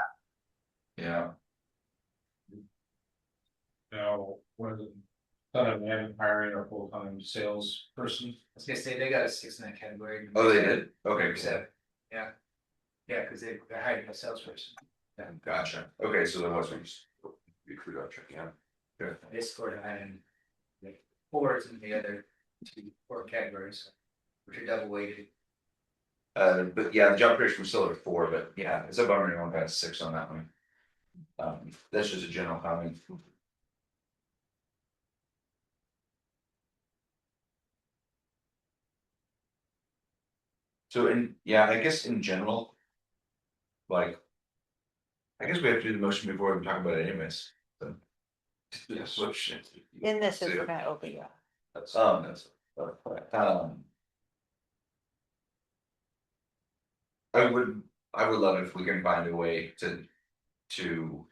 Speaker 2: Yeah.
Speaker 11: Now, what is it? Thought of hiring a full-time salesperson.
Speaker 10: I was gonna say, they got a 6 in that category.
Speaker 2: Oh, they did? Okay, cool.
Speaker 10: Yeah. Yeah, because they're hiring a salesperson.
Speaker 2: Gotcha. Okay, so there was
Speaker 1: Reproduction, yeah.
Speaker 2: good.
Speaker 10: They scored high in like 4s in the other 2 4 categories, which are double weighted.
Speaker 2: But yeah, the job creation was still at a 4, but yeah, it's a bummer you only got a 6 on that one. That's just a general comment. So I guess in general, like, I guess we have to do the motion before we talk about it anyways. So,
Speaker 1: Yes.
Speaker 6: In this is we're gonna open you up.
Speaker 1: That's
Speaker 2: I would love if we can find a way to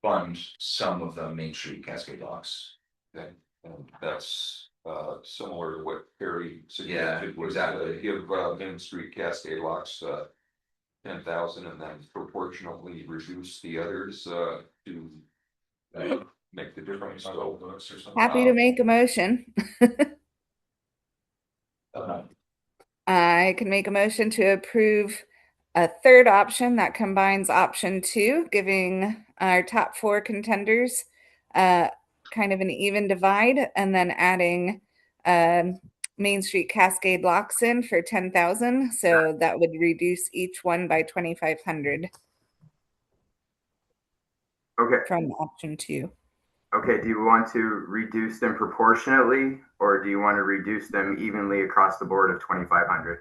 Speaker 2: fund some of the Main Street Cascade locks.
Speaker 1: Okay, and that's, similar to what Perry
Speaker 2: Yeah,
Speaker 1: suggested, was
Speaker 2: exactly.
Speaker 1: give, Main Street Cascade Locks, 10,000 and then proportionally reduce the others, to make the difference, so.
Speaker 11: Books or something.
Speaker 4: Happy to make a motion. I can make a motion to approve a third option that combines option 2, giving our top 4 contenders kind of an even divide, and then adding Main Street Cascade Locks in for 10,000. So that would reduce each one by 2,500
Speaker 5: Okay.
Speaker 4: from option 2.
Speaker 5: Okay. Do you want to reduce them proportionately, or do you want to reduce them evenly across the board of 2,500?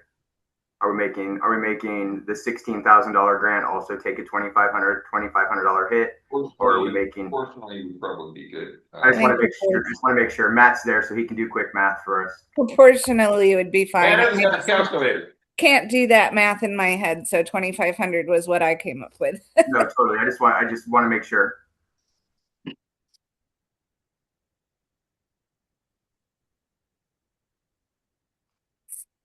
Speaker 5: Are we making the $16,000 grant also take a $2,500 hit, or are we making?
Speaker 1: Proportionally would probably be good.
Speaker 5: I just want to make sure Matt's there so he can do quick math for us.
Speaker 4: Proportionally would be fine.
Speaker 1: And got a calculator.
Speaker 4: Can't do that math in my head, so 2,500 was what I came up with.
Speaker 5: No, totally. I just want to make sure.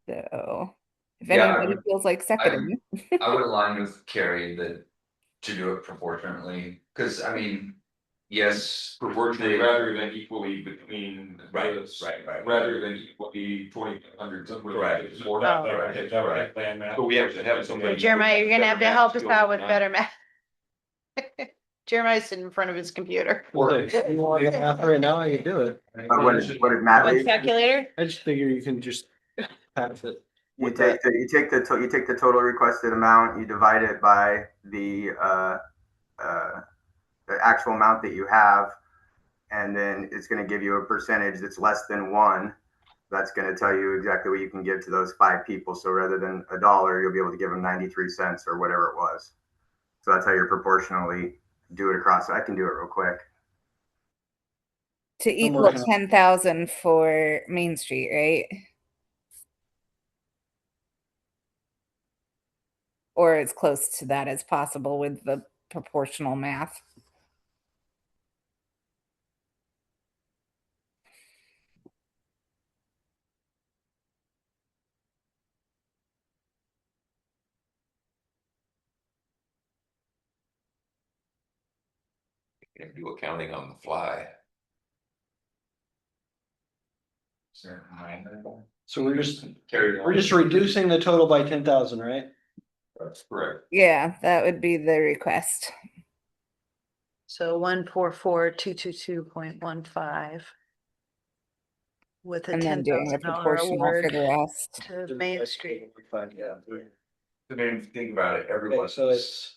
Speaker 4: So If
Speaker 2: Yeah, I
Speaker 4: anybody
Speaker 2: would-
Speaker 4: feels like seconding.
Speaker 2: I would align with Carrie that to do it proportionately, because I mean, yes,
Speaker 1: Proportionally rather than equally between.
Speaker 2: Right,
Speaker 1: the-
Speaker 2: right.
Speaker 1: Rather than equally 2,500.
Speaker 2: Correct.
Speaker 1: More.
Speaker 6: Oh.
Speaker 2: Right.
Speaker 1: But we have to have somebody.
Speaker 6: Jeremiah, you're gonna have to help us out with
Speaker 1: Not-
Speaker 6: better math. Jeremiah's sitting in front of his computer.
Speaker 8: Or if you want to math right now, you can do it.
Speaker 5: What did Matt
Speaker 6: One
Speaker 5: read?
Speaker 6: calculator?
Speaker 8: I just figure you can just pass it.
Speaker 5: You
Speaker 8: with
Speaker 5: take
Speaker 8: that.
Speaker 5: you take the total requested amount, you divide it by the actual amount that you have, and then it's going to give you a percentage that's less than 1. That's going to tell you exactly what you can give to those 5 people. So rather than $1, you'll be able to give them 93 cents or whatever it was. So that's how you're proportionally do it across. I can do it real quick.
Speaker 4: To equal
Speaker 8: working on-
Speaker 4: 10,000 for Main Street, right? Or as close to that as possible with the proportional math.
Speaker 1: Do accounting on the fly.
Speaker 8: So we're just
Speaker 1: Carry on.
Speaker 8: we're just reducing the total by 10,000, right?
Speaker 1: That's correct.
Speaker 4: Yeah, that would be the request.
Speaker 6: So 144,222.15. With a
Speaker 4: And then doing the
Speaker 6: $10,000
Speaker 4: proportional
Speaker 6: award
Speaker 4: for the rest.
Speaker 6: to Main Street.
Speaker 8: Yeah.
Speaker 2: I mean, think about it, everyone
Speaker 8: Okay, so it's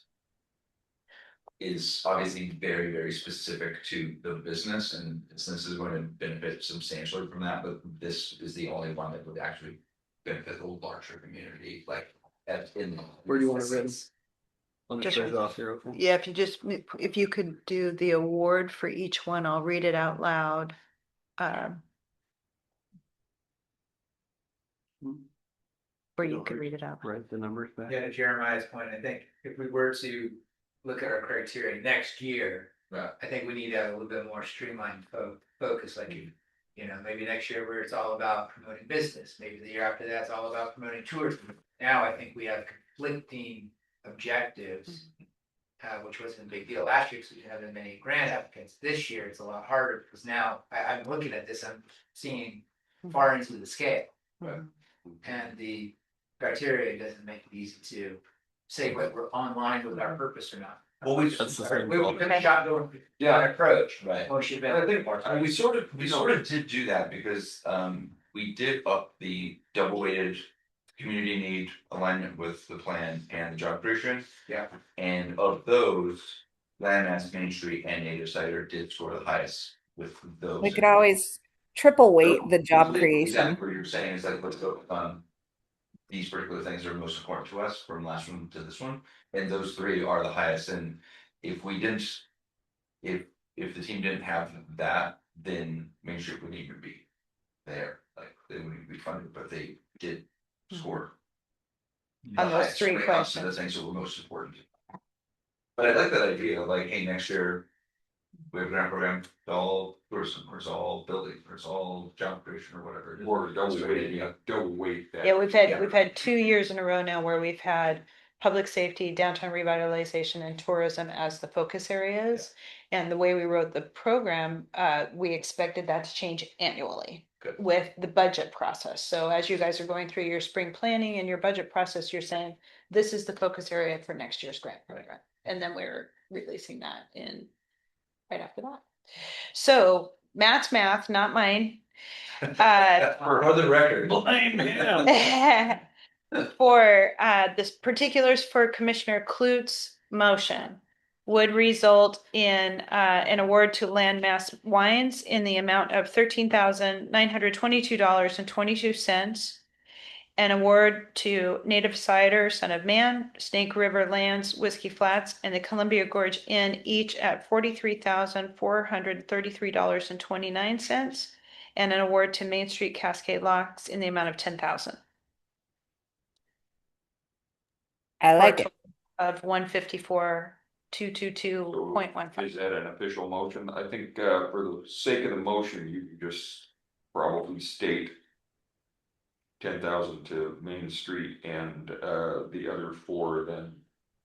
Speaker 2: is obviously very, very specific to the business, and business is going to benefit substantially from that, but this is the only one that would actually benefit the larger community, like in.
Speaker 8: Where do you want it written? I'll just
Speaker 6: Just
Speaker 8: write it off here. Okay.
Speaker 6: Yeah, if you could do the award for each one, I'll read it out loud. Or you can read it out.
Speaker 8: Write the numbers back.
Speaker 10: Yeah, to Jeremiah's point, I think if we were to look at our criteria next year,
Speaker 2: Right.
Speaker 10: I think we need to have a little bit more streamlined focus, like you know, maybe next year where it's all about promoting business, maybe the year after that, it's all about promoting tourism. Now I think we have conflicting objectives, which wasn't a big deal last year because we didn't have that many grant applicants. This year it's a lot harder because now I'm looking at this, I'm seeing far into the scale. And the criteria doesn't make it easy to say whether we're online with our purpose or not.
Speaker 2: Well, we
Speaker 8: That's the
Speaker 10: We
Speaker 8: same.
Speaker 10: finished out going
Speaker 1: Yeah.
Speaker 10: an approach.
Speaker 2: Right.
Speaker 10: Well, should be
Speaker 1: I think,
Speaker 10: more.
Speaker 1: we sort of,
Speaker 2: We sort of did do that because we did up the double weighted community need alignment with the plan and the job creation.
Speaker 10: Yeah.
Speaker 2: And of those, landmass, Main Street and native cider did score the highest with those.
Speaker 4: We could always triple weight the job creation.
Speaker 2: Exactly what you're saying is like, let's go these particular things are most important to us from last one to this one, and those 3 are the highest. And if we didn't, if the team didn't have that, then Main Street wouldn't even be there. Like they wouldn't even be funded, but they did score.
Speaker 6: On those 3
Speaker 2: The
Speaker 6: questions.
Speaker 2: things that were most important. But I like that idea of like, hey, next year we have a grant program, it's all tourism, or it's all building, or it's all job creation, or whatever it is.
Speaker 1: or double weight that.
Speaker 6: Yeah, we've had 2 years in a row now where we've had public safety, downtown revitalization, and tourism as the focus areas. And the way we wrote the program, we expected that to change annually.
Speaker 2: Good.
Speaker 6: With the budget process. So as you guys are going through your spring planning and your budget process, you're saying, this is the focus area for next year's grant program. And then we're releasing that in right after that. So Matt's math, not mine.
Speaker 2: For the record.
Speaker 8: Blame him.
Speaker 6: For this particulars for Commissioner Klut's motion would result in an award to Landmass Wines in the amount of $13,922.22. An award to Native Cider, Son of Man, Snake River Lands, Whiskey Flats, and the Columbia Gorge Inn, each at $43,433.29. And an award to Main Street Cascade Locks in the amount of $10,000.
Speaker 4: I like it.
Speaker 6: Of 154,222.15.
Speaker 1: Is that an official motion? I think for the sake of the motion, you can just probably state 10,000 to Main Street and the other 4 then.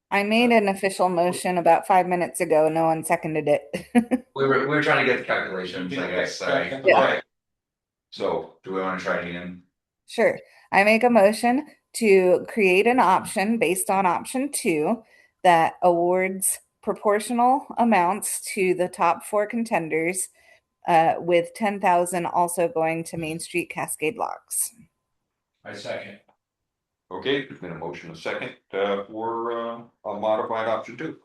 Speaker 4: I made an official motion about 5 minutes ago. No one seconded it.
Speaker 2: We were trying to get the calculations, I guess, sorry.
Speaker 4: Yeah.
Speaker 1: Okay. So
Speaker 2: Do we wanna try it again?
Speaker 4: Sure. I make a motion to create an option based on option 2 that awards proportional amounts to the top 4 contenders, with 10,000 also going to Main Street Cascade Locks.
Speaker 11: I second.
Speaker 1: okay, there's been a motion, a second, for a modified option 2.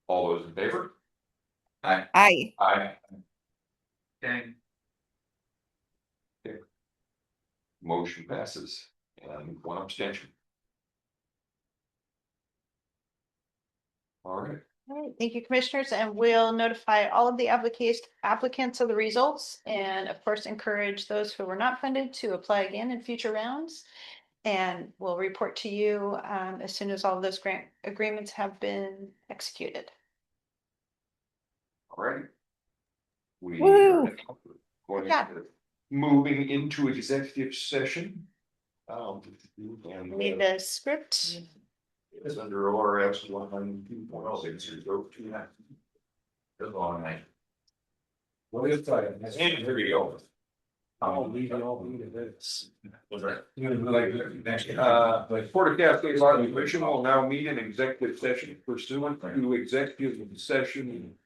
Speaker 1: All those in favor?
Speaker 4: Aye.
Speaker 1: Aye.
Speaker 10: Okay.
Speaker 1: Motion passes and 1 abstention. All right.
Speaker 6: All right, thank you, commissioners, and we'll notify all of the applicants of the results, and of course, encourage those who were not funded to apply again in future rounds. And we'll report to you as soon as all of those grant agreements have been executed.
Speaker 1: All right. We
Speaker 4: Woo!
Speaker 1: are going
Speaker 6: Yeah.
Speaker 1: to moving into executive session. And
Speaker 6: Need the script.
Speaker 1: it's under ORS 192.602.
Speaker 2: Good long night.
Speaker 11: What is that?
Speaker 1: And here we go.
Speaker 11: I'll leave you all into this.
Speaker 2: Was that?
Speaker 1: Port of Cascade Law Commission will now meet in executive session pursuant to executive session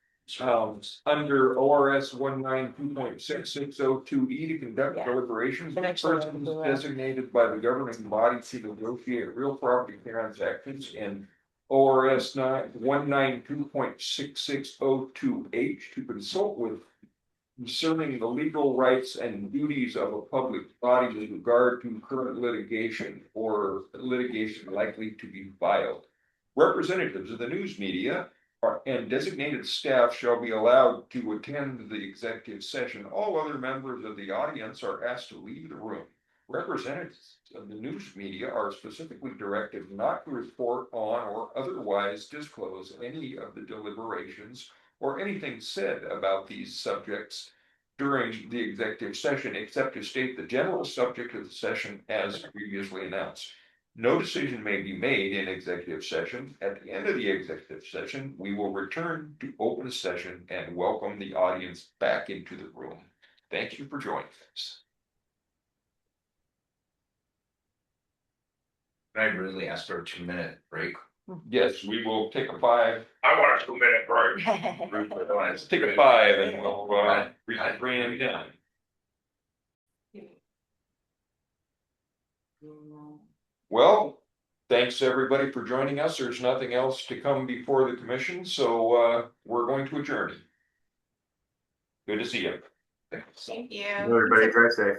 Speaker 1: under ORS 192.6602E to conduct
Speaker 6: Yeah.
Speaker 1: deliberations with
Speaker 6: Actually,
Speaker 1: persons designated by the governing body to negotiate real property transactions, and ORS 192.6602H to consult with concerning the legal rights and duties of a public body with regard to current litigation or litigation likely to be filed. Representatives of the news media and designated staff shall be allowed to attend the executive session. All other members of the audience are asked to leave the room. Representatives of the news media are specifically directed not to report on or otherwise disclose any of the deliberations or anything said about these subjects during the executive session, except to state the general subject of the session as previously announced. No decision may be made in executive session. At the end of the executive session, we will return to open session and welcome the audience back into the room. Thank you for joining us.
Speaker 2: Can I really ask for a 2-minute break?
Speaker 1: Yes, we will take a 5. I want a 2-minute break. Let's take a 5 and we'll bring it down. Well, thanks everybody for joining us. There's nothing else to come before the commission, so we're going to adjourn. Good to see you.
Speaker 3: Thank you.
Speaker 5: Everybody drive safe.